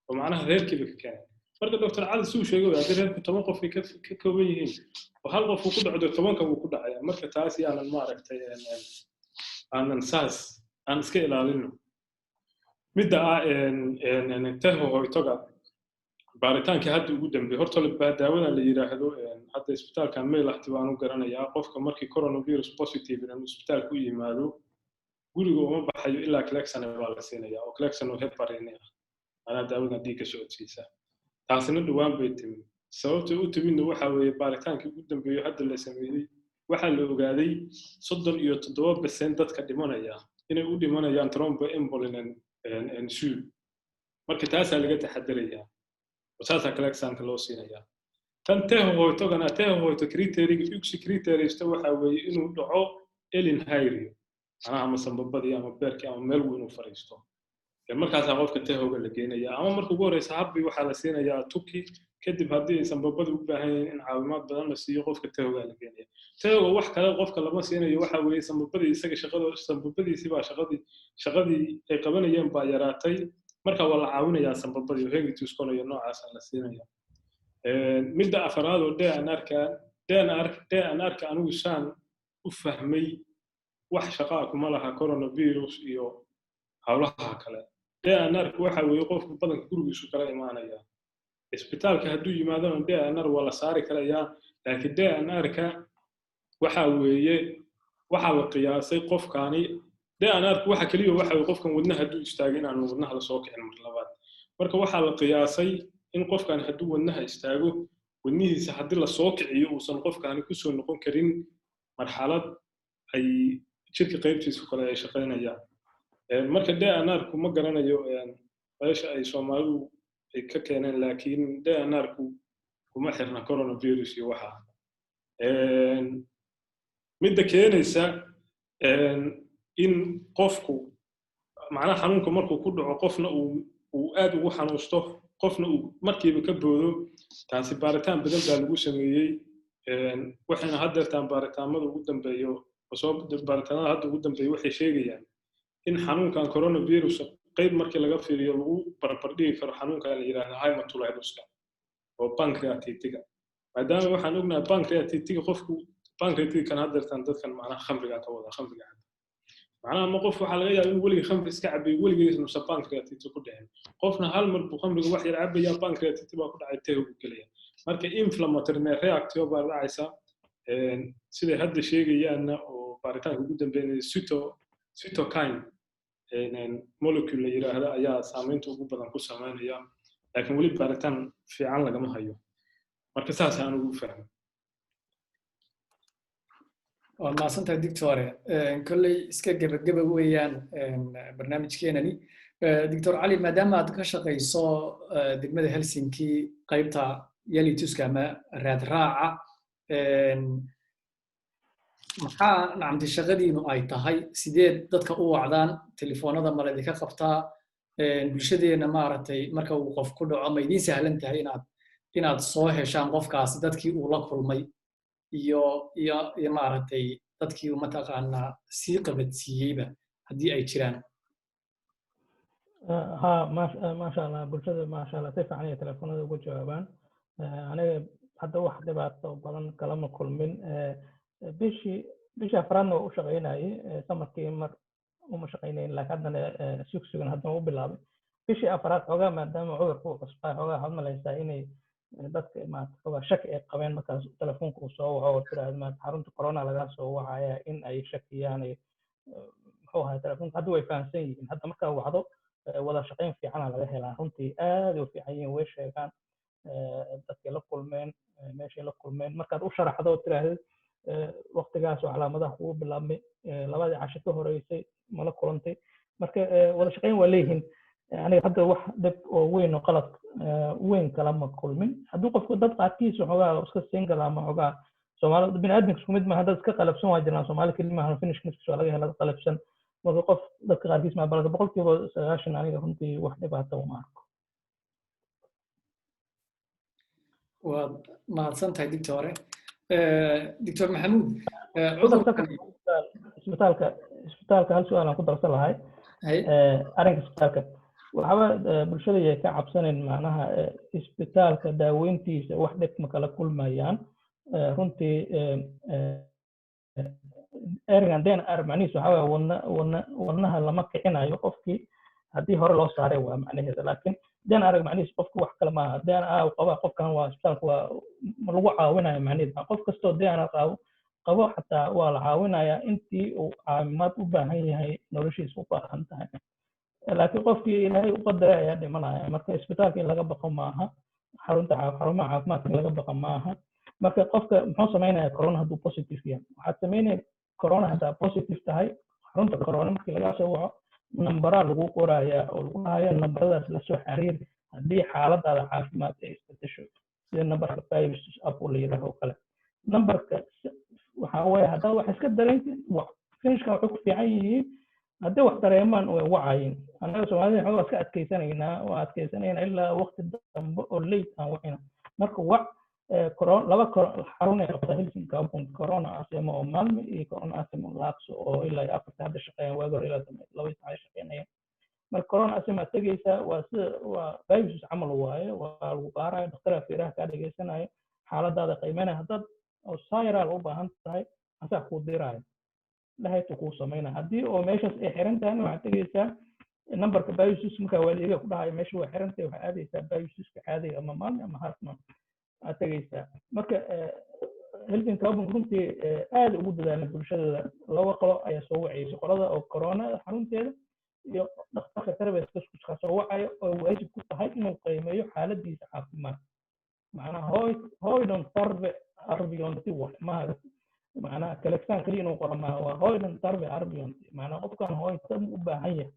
oo macnaha reerkiiba ka keenay marka Dr. Ali suu sheegay haddii reerku 10 qof ka kooban yihiin oo hal qof ku dhaco 10 uu ku dhacaya marka taas yaanan ma aragtay aanan saas aan iska ilaalino midda taho hoytoga baaritaankii hadda ugu dambeeyay horta daawada la yiraahdo hadda isbitaalka meel ahtiwaan u garanayaa qofka markii coronavirus positive inuu isbitaalka u yimaado guriga uma baxayo ilaa Clexane baa la siinayaa oo Clexane oo heparin ah ana daawada dhiigga socodsiisa taasina dhawaan bay timi sababta u timidna waxa weeye baaritaankii ugu dambeeyay hadda la sameeyay waxa la ogaaday 37% dadka dhimanaya inay u dhimanayaan thromboembolism ensue marka taas laga taxadarayaa وساسا كلاكسان كلوسينيا تنتهي هويتوغنا تنتهي هويتو كريتيري فيكسي كريتيري استوى حوي إنه دعو إلين هايريو أنا عم سنبضي أما بيركي أما ملوين وفريستو المركز عقوف كنتهي هو اللي جينا يا أما مركو جوري صحابي وحالسينا يا توكي كدب هدي سنبضي وبهين إن عاومات بدل ما سي يقوف كنتهي هو اللي جينا تهو وح كلا قوف كلا ما سينا يوحوي سنبضي يسقي شغله سنبضي سبا شغلي قبل يوم بايراتي marka wala caawinaya sanbabadii heegti isku nooyo noocaas la siinaya midda afraad oo DNR anigu saan u fahmay wax shaqo kuma laha coronavirus iyo hawlaha kale DNR waxa weeye qofku badanka gurigiisu kala imaanaya isbitaalka hadduu yimaado DNR wala saari karaya laakiin DNR-ka waxa weeye waxa la qiyaasay qofkaani DNR waxa kaliya waxa uu qofkan wadnaha haduu istaago in aan wadnaha la soo kicin mar labaad marka waxa la qiyaasay in qofkan haduu wadnaha istaago wadnihiisa hadii la soo kiciyo uusan qofkan ku soo noqon karin marxalad ay jirka qaybtiisa kale ay shaqeynayaan marka DNR kuma garanayo meesha ay Soomaalidu ay ka keeneen laakiin DNR kuma xirna coronavirus iyo waxa midda keenaysa in qofku macna xanuunka markuu ku dhaco qofna uu aad ugu xanuusto qofna uu markiiba ka boodo taasi baaritaan badan baa lagu sameeyay waxayna haddeertaan baaritaamada ugu dambeeyo baaritaanada hadda ugu dambeeyo waxay sheegayaan in xanuunkan coronavirus qayb markii laga fiiriyo lagu barbardhigi karo xanuunkan la yiraahdo hematolytiska oo pancreatitis maadaama waxaan ognahay pancreatitis qofku pancreatitis kan haddeertan dadkan macnaha khamriga ka wada khamriga macnaha ma qof waxa laga yaabaa in weliga khamri iska cabay weligiis nusa pancreatitis ku dhacay qofna hal mar buu khamriga wax yar cabaya pancreatitis baa ku dhacay teeyo galaya marka inflammatory reaction baa dhacaysa sida hadda sheegayaana oo baaritaanka ugu dambeeyay cytokine molecule yiraahdo ayaa saameynta ugu badan ku sameynaya laakiin weli baaritaan fiican lagama hayo marka saas aan ugu fahmay waa maasantahay doctore kolley iska gabagaba weeyaan barnaamijkeenani doctor cali maadaama aad ka shaqayso degmada Helsinki qaybta yelituska ama raad raaca maxaa nacamti shaqadiinu ay tahay sideed dadka u wacdaan telefoonada maladi ka qabtaa bulshadeena maaragtay marka uu qof ku dhaco ma idiin sahlan tahay inaad soo heshaan qofkaasi dadkii uu la kulmay iyo maaragtay dadkii uu mataqaanaa sii qabadsiiyeyba haddii ay jiraan ha maasha allah bulshada maasha allah si fiican ay telefoonada ugu jawaabaan aniga hadda wax dhibaato badan kalama kulmin bishii afraadna u shaqaynayay samarkii mar uma shaqaynayn laakiin haddana sugsugan haddana u bilaabay bishii afraad xoogaa maadaama cudurku uu cusbaa xoogaa waxaad malaysaa inay dadka maaragtay shaki ay qabeen markaas telefoonka uu soo waco oo tiraahdo maaragtay xarunta corona laga soo wacaya in ay shakiyaan muxuu ahaa telefoonka hadda way fahamsan yihiin hadda markaa wacdo wada shaqayn fiicana laga helaa runtii aad u fiican yihiin way sheegaan dadkay la kulmeen meeshay la kulmeen markaad u sharaxdo oo tiraahdo waqtigaas oo calaamadaha ugu bilaabmay labadii casho ka horeysay mala kulantay marka wada shaqayn waa leeyihiin aniga hadda wax dad oo weyn oo qalad weyn kalama kulmin hadduu qofku dad qaadkiisa xoogaa iska siin kala ama xoogaa soomaalida bini'aadamka isku mid maaha dad iska qalabsan waa jiraan soomaali kelimaha finishkiisa waa laga helaa qalabsan marka qof dadka qaarkiis ma balka 90% aniga runtii wax dhibaato uma arko waa mahadsantahay doctore doctor maxamuud isbitaalka hal su'aal aan ku darsan lahay arrinka isbitaalka waxba bulshada ay ka cabsaneen macnaha isbitaalka daaweyntiisa wax dhib ma kala kulmayaan runtii ergan den macnihiisu waxa weeye wadnaha lama kicinayo qofkii haddii hore loo saaray waa macnaheeda laakiin den arag macnihiisu qofku wax kale maaha den qaba qofkan waa isbitaalka waa lagu caawinayo macnaheeda qof kastoo den qabo xataa waa la caawinayaa intii uu caafimaad u baahan yahay noloshiisa u baahan tahay laakiin qofkii ilaahay u qadaray ayaa dhimanaya marka isbitaalka in laga baqo maaha xarumaha caafimaadka in laga baqo maaha marka qofka muxuu samaynayaa corona hadduu positive yahay waxaad samaynaya corona haddaa positive tahay xarunta corona markii laga soo waco nambaraa lagu qorayaa oo lagu hayo nambaradaas lasoo xiriir haddii xaaladaada caafimaad ay isbedesho sida nambarka virus up la yidhaaho oo kale nambarka waxaa weeye haddaa wax iska dareentid finishka waxay ku fiican yihiin haddii wax dareemaan way wacayin annaga soomaalida waxaa iska adkaysanaynaa ilaa waqti dambe oo late aan wacina marka wac laba xarun ay qabtaa Helsinki corona asema oo Malmö iyo corona asema Laakso oo ilaa afarta hadda shaqeeyaan waagi hore ilaa 12 shaqeynayaan marka corona asema tagaysa waa virus camal waaye waa lagu baarayo dhakhtar fiiraha ka dhageysanayo xaaladaada qiimeynaya haddaad oo viral u baahan tahay asaa ku diraayo lahaytu ku sameynaa haddii oo meeshaas ay xiran tahay waxaad tagaysaa nambarka virus marka waliga ku dhahayo meesha waa xiran tahay waxaad aadaysaa viruska caadiga ama Malmö ama Hartman aad tagaysaa marka Helsinki runtii aad ugu dadaalay bulshada laba qolo ayaa soo wacaysa qolada oo corona xarunteeda iyo dhakhtarka tarabeeska isku soo wacayo oo waajib ku tahay inuu qiimeeyo xaaladiisa caafimaad macnaha hooydon tarbe arbiyonti wax maaha macnaha kaleksaan kaliya inuu qoro maaha waa hooydon tarbe arbiyonti macnaha qofkan hooytan u baahan yahay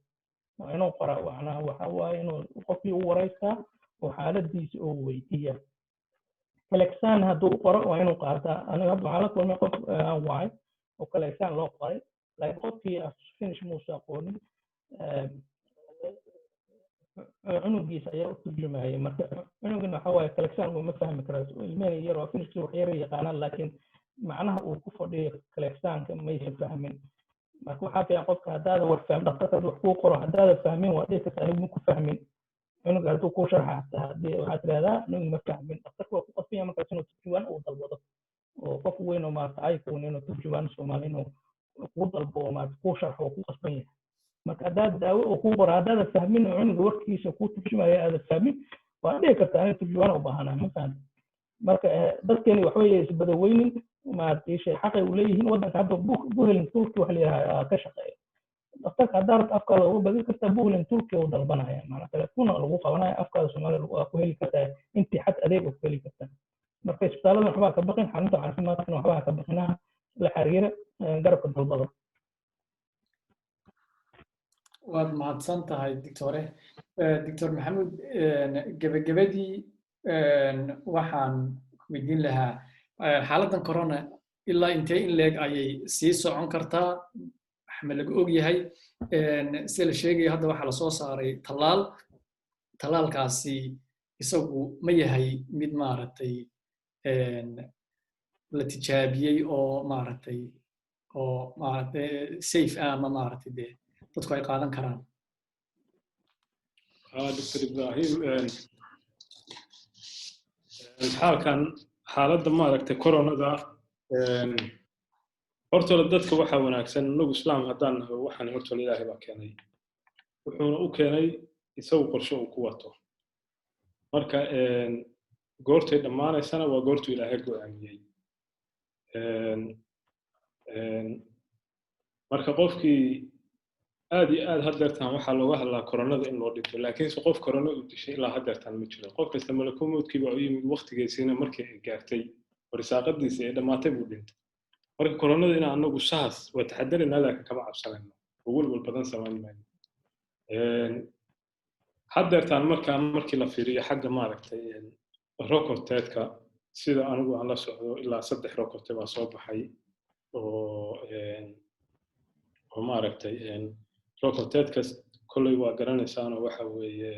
waa inuu qora macnaha waxa waaye inuu qofkii u wareystaa oo xaaladiisa oo weydiiya kaleksaan hadduu qoro waa inuu qaataa aniga hadda waxaa la kulmay qof aan wacay oo kaleksaan loo qoray laakiin qofkii finish muusa aqoonin cunugiisa ayaa u turjumayay marka cunugina waxa waaye kaleksaan uma fahmi karo ilmihii yar waa finishkii wax yar yaqaanaan laakiin macnaha uu ku fadhiyo kaleksaanka maysan fahmin marka waxaa fiican qofka haddaada war fahmin dhakhtarka wax kuu qoro haddaada fahmin waa dhihi karta anigu ma ku fahmin cunuga hadduu ku sharxa haddii waxaad tidhahdaa nin ma fahmin dhakhtarku waa ku qasbaya markaas inuu turjubaan uu dalbado oo qof weyn oo maarata aykuun inuu turjubaan soomaali inuu kuu dalbo oo maarata kuu sharxo oo ku qasban yahay marka haddaad daawo oo kuu qoro haddaada fahmin oo cunuga warkiisa kuu turjumaya aada fahmin waa dhici kartaa inay turjubaan u baahanaa ma fahamta marka dadkeeni waxba isbada weynin maarata shay xaqay u leeyihiin waddanka hadda buhelin turki wax leeyahay ka shaqeeya dhakhtarka haddaad afkaada uga badin kartaa buhelin turki uu dalbanaya maana telefoona lagu qabanaya afkaada soomaaliya waa ku heli kartaa intii xad adeeg ku heli kartaa marka isbitaallada waxbaa ka baqin xarunta caafimaadkana waxbaa ka baqinaha la xiriira garabka dalbada waad mahadsan tahay doctore doctor maxamuud gabagabadii waxaan weydiin lahaa xaaladdan corona ilaa intee in leeg ayay sii socon kartaa ma laga og yahay sida la sheegaya hadda waxaa lasoo saaray tallaalkaasi isagu ma yahay mid maaragtay la tijaabiyey oo maaragtay safe ah ama maaragtay dee dadku ay qaadan karaan dr ibrahim xaaladda maaragtay coronada hortooda dadka waxaa wanaagsan inagu islaam haddaan nahay waxaan hortooda ilaahay baa keenay wuxuuna u keenay isagu qorshe uu ku wato marka goortay dhammaanaysana waa goortuu ilaahay go'aamiyey marka qofkii aad iyo aad haddeertaan waxaa looga hadlaa koronada in loo dhinto laakiinse qof korona u dishay ilaa haddeertaan ma jiro qof kasta malakomoodkii baa u yimid waktigeesiina markii ay gaartay warsaaqadiisa ee dhammaatay buu dhintay marka koronada inaa anagu saas waa taxadarinaa laakiin kama cabsanayno oo welwal badan samayn mayno haddeertaan markii la fiiriyo xagga maaragtay rokoteedka sida anigu aan la socdo ilaa 3 rokote baa soo baxay oo maaragtay rokoteedkas kolley waa garanaysaanoo waxa weeye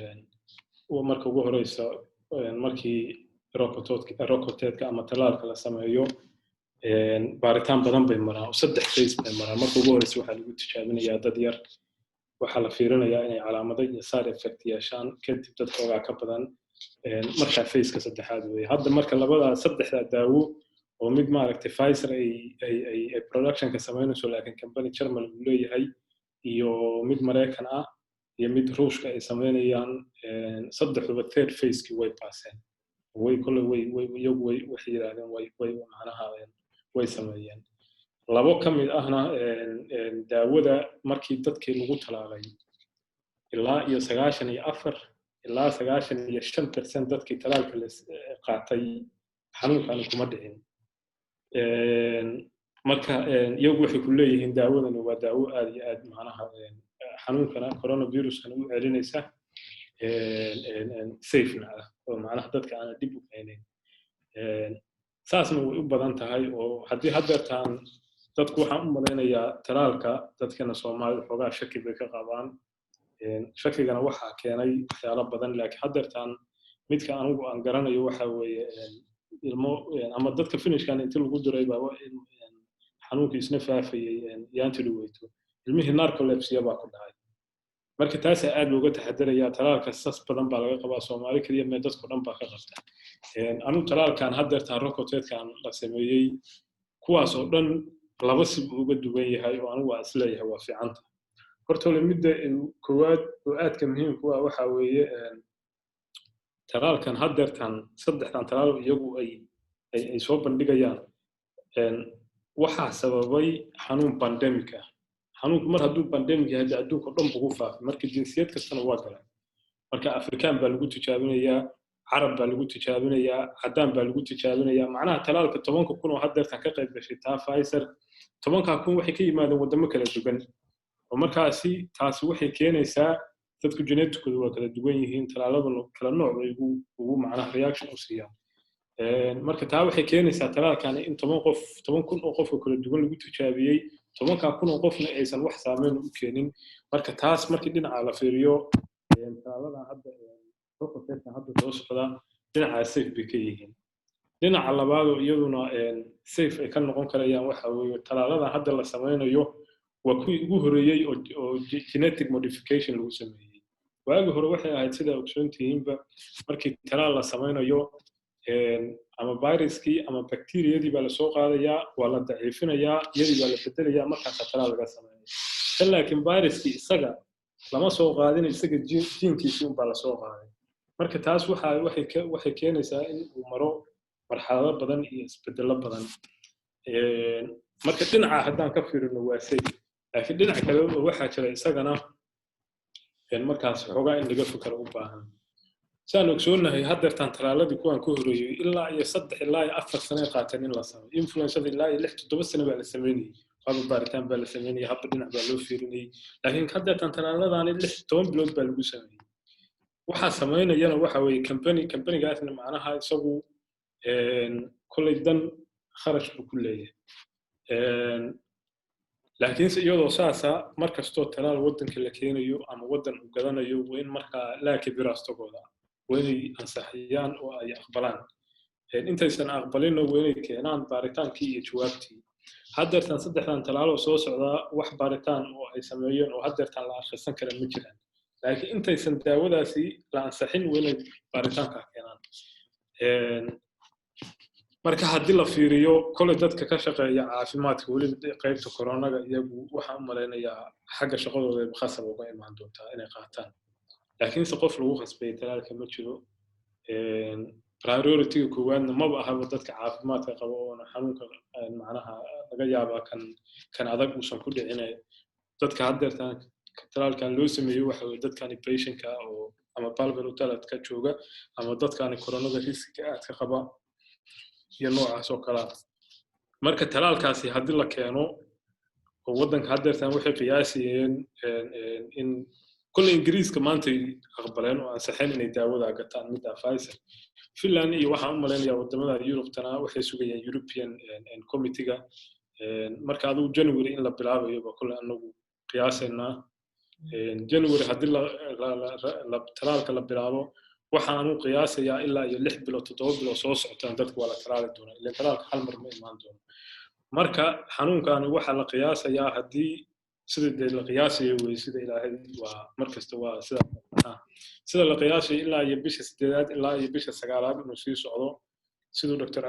marka ugu horeysa markii rokoteedka ama talaalka la sameeyo baaritaan badan bay maraan 3 phase bay maraan marka ugu horeysa waxaa lagu tijaabinayaa dad yar waxaa la fiirinayaa inay calaamado iyo side effect yeeshaan kadib dad xoogaa ka badan markaa phase-ka 3aad weeye hadda marka saddexda daawo oo mid maaragtay Pfizer ay production-ka sameynayso laakiin company German uu leeyahay iyo mid Mareykan ah iyo mid Ruushka ay sameynayaan saddexduba third phase-ki way paaseen way kale way waxay yiraahdeen way macnaha way sameeyeen labo ka mid ahna daawada markii dadkii lagu talaalay ilaa iyo 94 ilaa 95% dadkii talaalka la qaatay xanuunkan kuma dhicin marka iyagu waxay ku leeyihiin daawadani waa daawo aad iyo aad macnaha xanuunkana coronavirus-kana u celinaysa safe-na ah oo macnaha dadka aan dib u keenayn saasna way u badan tahay oo haddii haddeertaan dadku waxaan u malaynayaa talaalka dadkana Soomaalida xoogaa shaki bay ka qabaan shakigana waxaa keenay waxyaalo badan laakiin haddeertaan midka anigu aan garanayo waxa weeye ilmo ama dadka finishkan inta lagu diray baa xanuunkii isna faafayay yaanti dhaweyto ilmihii narcolepsy baa ku dhacay marka taas aad looga taxadarayaa talaalka sas badan baa laga qabaa Soomaali kaliya ma dadku dhan baa ka qabta anu talaalkan haddeertaan rokoteedkan la sameeyay kuwaas oo dhan laba sib uga duwan yahay oo anigu waa isleeyahay waa fiicanta horta midda koowaad oo aadka muhiimka ah waxa weeye talaalkan haddeertaan saddexdan talaal iyagu ay soo bandhigayaan waxaa sababay xanuun pandemic ah xanuunku mar hadduu pandemic yahay adduunka dhan buu faafay marka jinsiyad kastana waa galay marka Afrikaan baa lagu tijaabinayaa Carab baa lagu tijaabinayaa Cadaan baa lagu tijaabinayaa macnaha talaalka 10,000 oo haddeertaan ka qayb gashay taa Pfizer 10,000 waxay ka yimaadeen wadamo kala duwan oo markaasi taasi waxay keenaysaa dadku genetically waa kala duwan yihiin talaaladuna kala nooc ay ugu macnaha reaction u siiyaan marka taa waxay keenaysaa talaalkan in 10,000 oo qof oo kala duwan lagu tijaabiyey 10,000 oo qofna aysan wax saameyn u keenin marka taas markii dhinaca la fiiriyo talaaladan hadda rokoteedkan hadda soo socda dhinaca safe bay ka yihiin dhinaca labaad oo iyaduna safe ay ka noqon karayaan waxa weeye talaaladan hadda la sameynayo waa kuwii ugu horeeyay oo genetic modification lagu sameeyay waagi hore waxay ahayd sida ogsoontihiinba markii talaal la samaynayo ama viruskii ama bacteriyadii baa lasoo qaadayaa waa la daciifinayaa iyadii baa la bedelayaa markaasaa talaal laga sameynaya kan laakiin viruskii isaga lama soo qaadin isaga jiinkiisii unbaa lasoo qaaday marka taas waxay keenaysaa in uu maro marxalado badan iyo isbedelo badan marka dhinaca haddaan ka fiirino waa say laakiin dhinac kale waxaa jira isagana markaas xoogaa in laga fikaro u baahan saan ogsoonahay haddeertaan talaaladii kuwaan ka horeeyey ilaa iyo 3 ilaa iyo 4 sano qaateen in la sameeyo influenza ilaa iyo 6-7 sano baa la sameeyay haba baaritaan baa la sameeyay haba dhinac baa loo fiirinayay laakiin haddeertaan talaaladaan 6-10 bilood baa lagu sameeyay waxa sameynayana waxa weeye company-gaasna macnaha isagu kulay dan kharash ku leeyahay laakiin iyadoo saasa markastoo talaal wadanka la keenayo ama wadan uu gadanayo waa in markaa laaki birastagooda waa inay ansaxiyaan oo ay aqbalaan intaysan aqbalin waa inay keenaan baaritaankii iyo jawaabtii haddeertan 3 talaaloo soo socda wax baaritaan oo ay sameeyeen oo haddeertan la akhrisan kara ma jiraan laakiin intaysan daawadaasi la ansaxin waa inay baaritaanka keenaan marka haddii la fiiriyo kole dadka ka shaqeeya caafimaadka weli qaybta koronaga iyagu waxa u maleynayaa xagga shaqadooda ay khasab uga imaan doontaa inay qaataan laakiin se qof lagu khasbay talaalka ma jiro priority-ga koowaadna maba ahaba dadka caafimaadka qaba oo xanuunka macnaha laga yaabaa kan adag uusan ku dhicin dadka haddeertaan talaalkan loo sameeyo waxa weeye dadkan patient-ka oo ama palvel talaalka jooga ama dadkan koronada riskiga aad ka qaba iyo noocaas oo kala marka talaalkaasi haddii la keeno oo wadanka haddeertaan waxay qiyaasiyeen in kulli ingiriiska maanta aqbaleen oo ansaxeen inay daawada gataan midda Pfizer Finland iyo waxa u maleynayaa wadamada Yurubtana waxay sugayaan European Committee-ga marka adu January in la bilaabayo ba kulli anagu qiyaasayna January haddii la talaalka la bilaabo waxaan u qiyaasayaa ilaa iyo 6 bilood 7 bilood soo socotaan dadku wala talaali doona ilaa talaalka hal mar ma imaan doono marka xanuunkan waxa la qiyaasayaa haddii sida la qiyaasayo way sida ilaahay waa markasta waa sida la qiyaasayo ilaa iyo bisha 8 ilaa iyo bisha 9 inuu sii socdo sidoo Dr.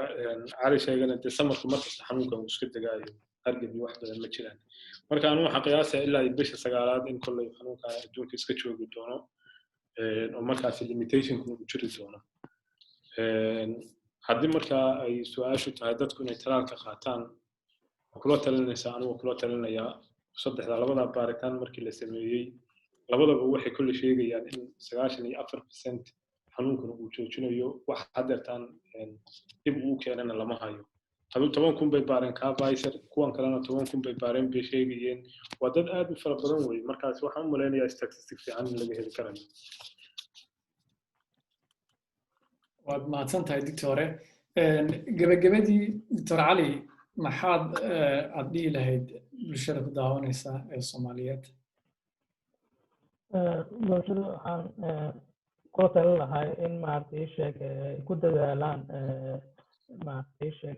Ali sheegay in samarka markasta xanuunkan uu iska dagaayo hargab iyo wax badan ma jiraan marka anu waxa qiyaasayaa ilaa iyo bisha 9 in kulli xanuunkan adduunka iska joogi doono oo markaas limitation-ku uu jiri doono haddii markaa ay su'aashu tahay dadku inay talaalka qaataan kula talinaysaa anigu kula talinayaa labada baaritaan markii la sameeyay labadaba waxay kulli sheegayaan in 94% xanuunkan uu joojinayo wax haddeertaan dib uu keenana lama hayo haduu 10,000 bay baareen ka Pfizer kuwan kalena 10,000 bay baareen bay sheegayeen waa dad aad u fara badan way markaas waxaan u maleynayaa statistics fiican in laga heli karayo waad mahadsantahay doctore gabagabadii Dr. Ali maxaad aad dhihi lahayd bulshada ku daawanaysa ee Soomaaliyeed bulshada waxaan kula talin lahaa in maartay sheeg ku dadaalaan maartay sheeg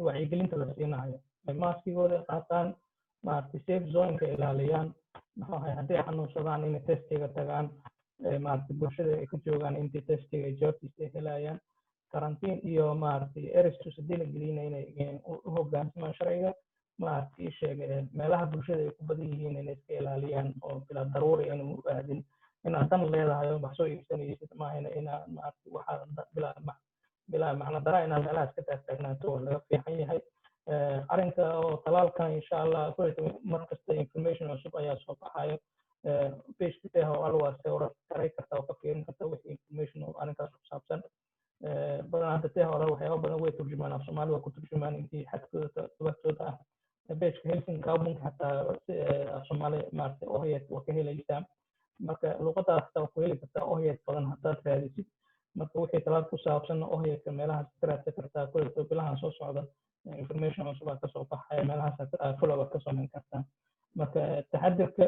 wacyigelinta la siinayo maaskigooda qaataan maartay safe zone-ka ilaaliyaan maxaa haddii xanuunsadaan inay testiga tagaan maartay bulshada ay ku joogaan intii testiga joogtiisa helayaan karantiin iyo maartay eristus hadii la gelina inay u hoggaansamaan sharciga maartay sheeg meelaha bulshada ay ku badan yihiin inay iska ilaaliyaan oo bila daruuri inuu u aadin inaad dan leedahay oo baxsoo iibsanaysid maahayna inaad maartay waxaa bila macna dara inaad meelahaas ka taagtaagnaato oo laga fiican yahay arrinka oo talaalkan insha Allah mar kasta information cusub ayaa soo baxayo page-ka oo alwaas sawir karay karta oo ka fiirin karta wixii information oo arrinkaas ku saabsan badan hadda hore waxyaabo badan way turjumaan af Soomaali waa ku turjumaan intii xadkooda tabatooda ah page-ka Helsinki kaabunka hataa af Soomaali maartay oo hay'ad oo ka helaysaa marka luqadaas taa ku heli karta oo hay'ad badan haddaad raadisid marka wixii talaal ku saabsan oo hay'adka meelaha ka raadsan kartaa kulli bilahan soo socda information cusub ka soo baxaya meelahaas follow up ka samayn kartaa marka taxadirka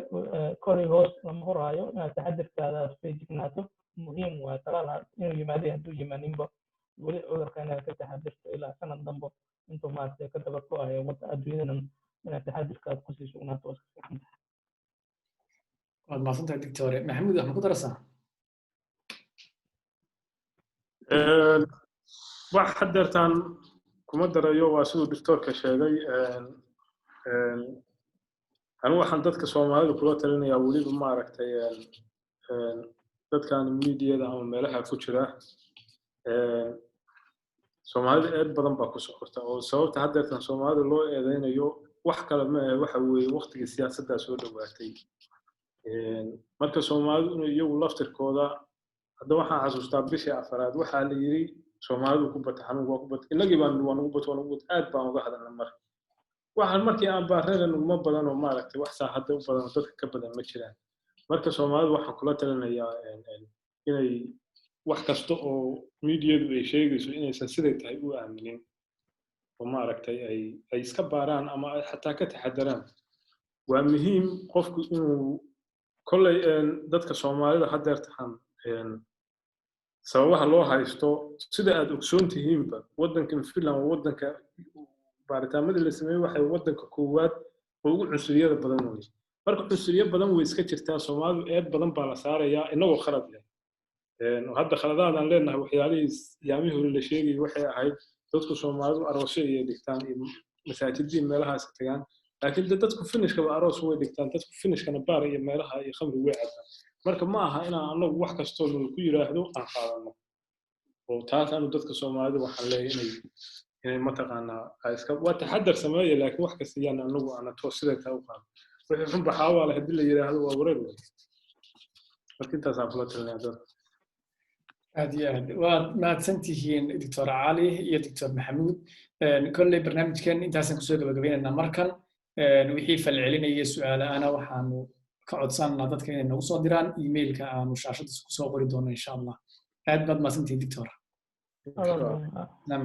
kori hoos lama horaayo inaad taxadirkaada feejignaato muhiim waa talaal inuu yimaado hadduu yimaaninba weli cudurka inaad ka taxadirto ilaa sanad dambe intuu maartay ka daba go'ayo wadda adduunyadan inaad taxadirkaada kusii sugnaato waad mahadsantahay doctore. Maxamuud waxaan ku darasaa wax hadeertaan kuma darayo waa siduu doctorka sheegay anigu waxaan dadka Soomaalida kula talinayaa waliba maaragtay dadkan media-da ama meelaha ku jira Soomaalida aad badan baa ku socorta oo sababta hadeertaan Soomaalida loo eedeynayo wax kale ma aha waxa weeye waqtigii siyaasadda soo dhawaatay marka Soomaalidu inuu iyagu laftirkooda hadda waxaan xasuustaa bishii afraad waxaa la yiri Soomaalidu ku bata xanuun waa ku bata inagii baan ugu bato aad baan uga hadalnaa mar waxaan markii aan baareen uma badan oo maaragtay wax saaxada u badan dadka ka badan ma jiraan marka Soomaalidu waxaan kula talinayaa inay wax kasta oo media-du ay sheegayso inaysan siday tahay u aaminin oo maaragtay ay iska baaraan ama ay xataa ka taxadaraan waa muhiim qofku inuu kolley dadka Soomaalida hadeertaan sababaha loo haysto sida aad ogsoon tihiinba wadankan Finland wadanka baaritaanada la sameeyay waxay wadanka koowaad oo ugu cunsuriyada badan weey marka cunsuriyo badan way iska jirtaa Soomaalidu aad badan baa la saarayaa inagoo khalad leh hadda khaladaadaan leenahay waxyaalihiis yaamihii hore la sheegay waxay ahayd dadku Soomaalidu aroosyo ay dhigtaan iyo masaajidii meelahaas tagaan laakiin dadku finishka aroos way dhigtaan dadku finishkana baar iyo meelaha iyo khamri way cabtaan marka ma aha inaan anagu wax kasto ku yiraahdo aan qaadano oo taas aanu dadka Soomaalida waxaan leeyahay inay ma taqaanaa iska waa taxadar sameeyo laakiin wax kasta yaan anagu aan toosiday u qaado wixii xun baxaa la hadii la yiraahdo waa wareer marka intaas aan kula talinayaa aad iyo aad waad mahadsantihiin Dr. Cali iyo Dr. Maxamuud kolley barnaamijkan intaasaan kusoo gabagabaynaynaa markan wixii falcelinaya su'aalaha waxaanu ka codsanaa dadka inay nagu soo diraan emailka aanu shaashada ku soo qori doono insha Allah aad baad mahadsantihiin Dr. Salaam Naam.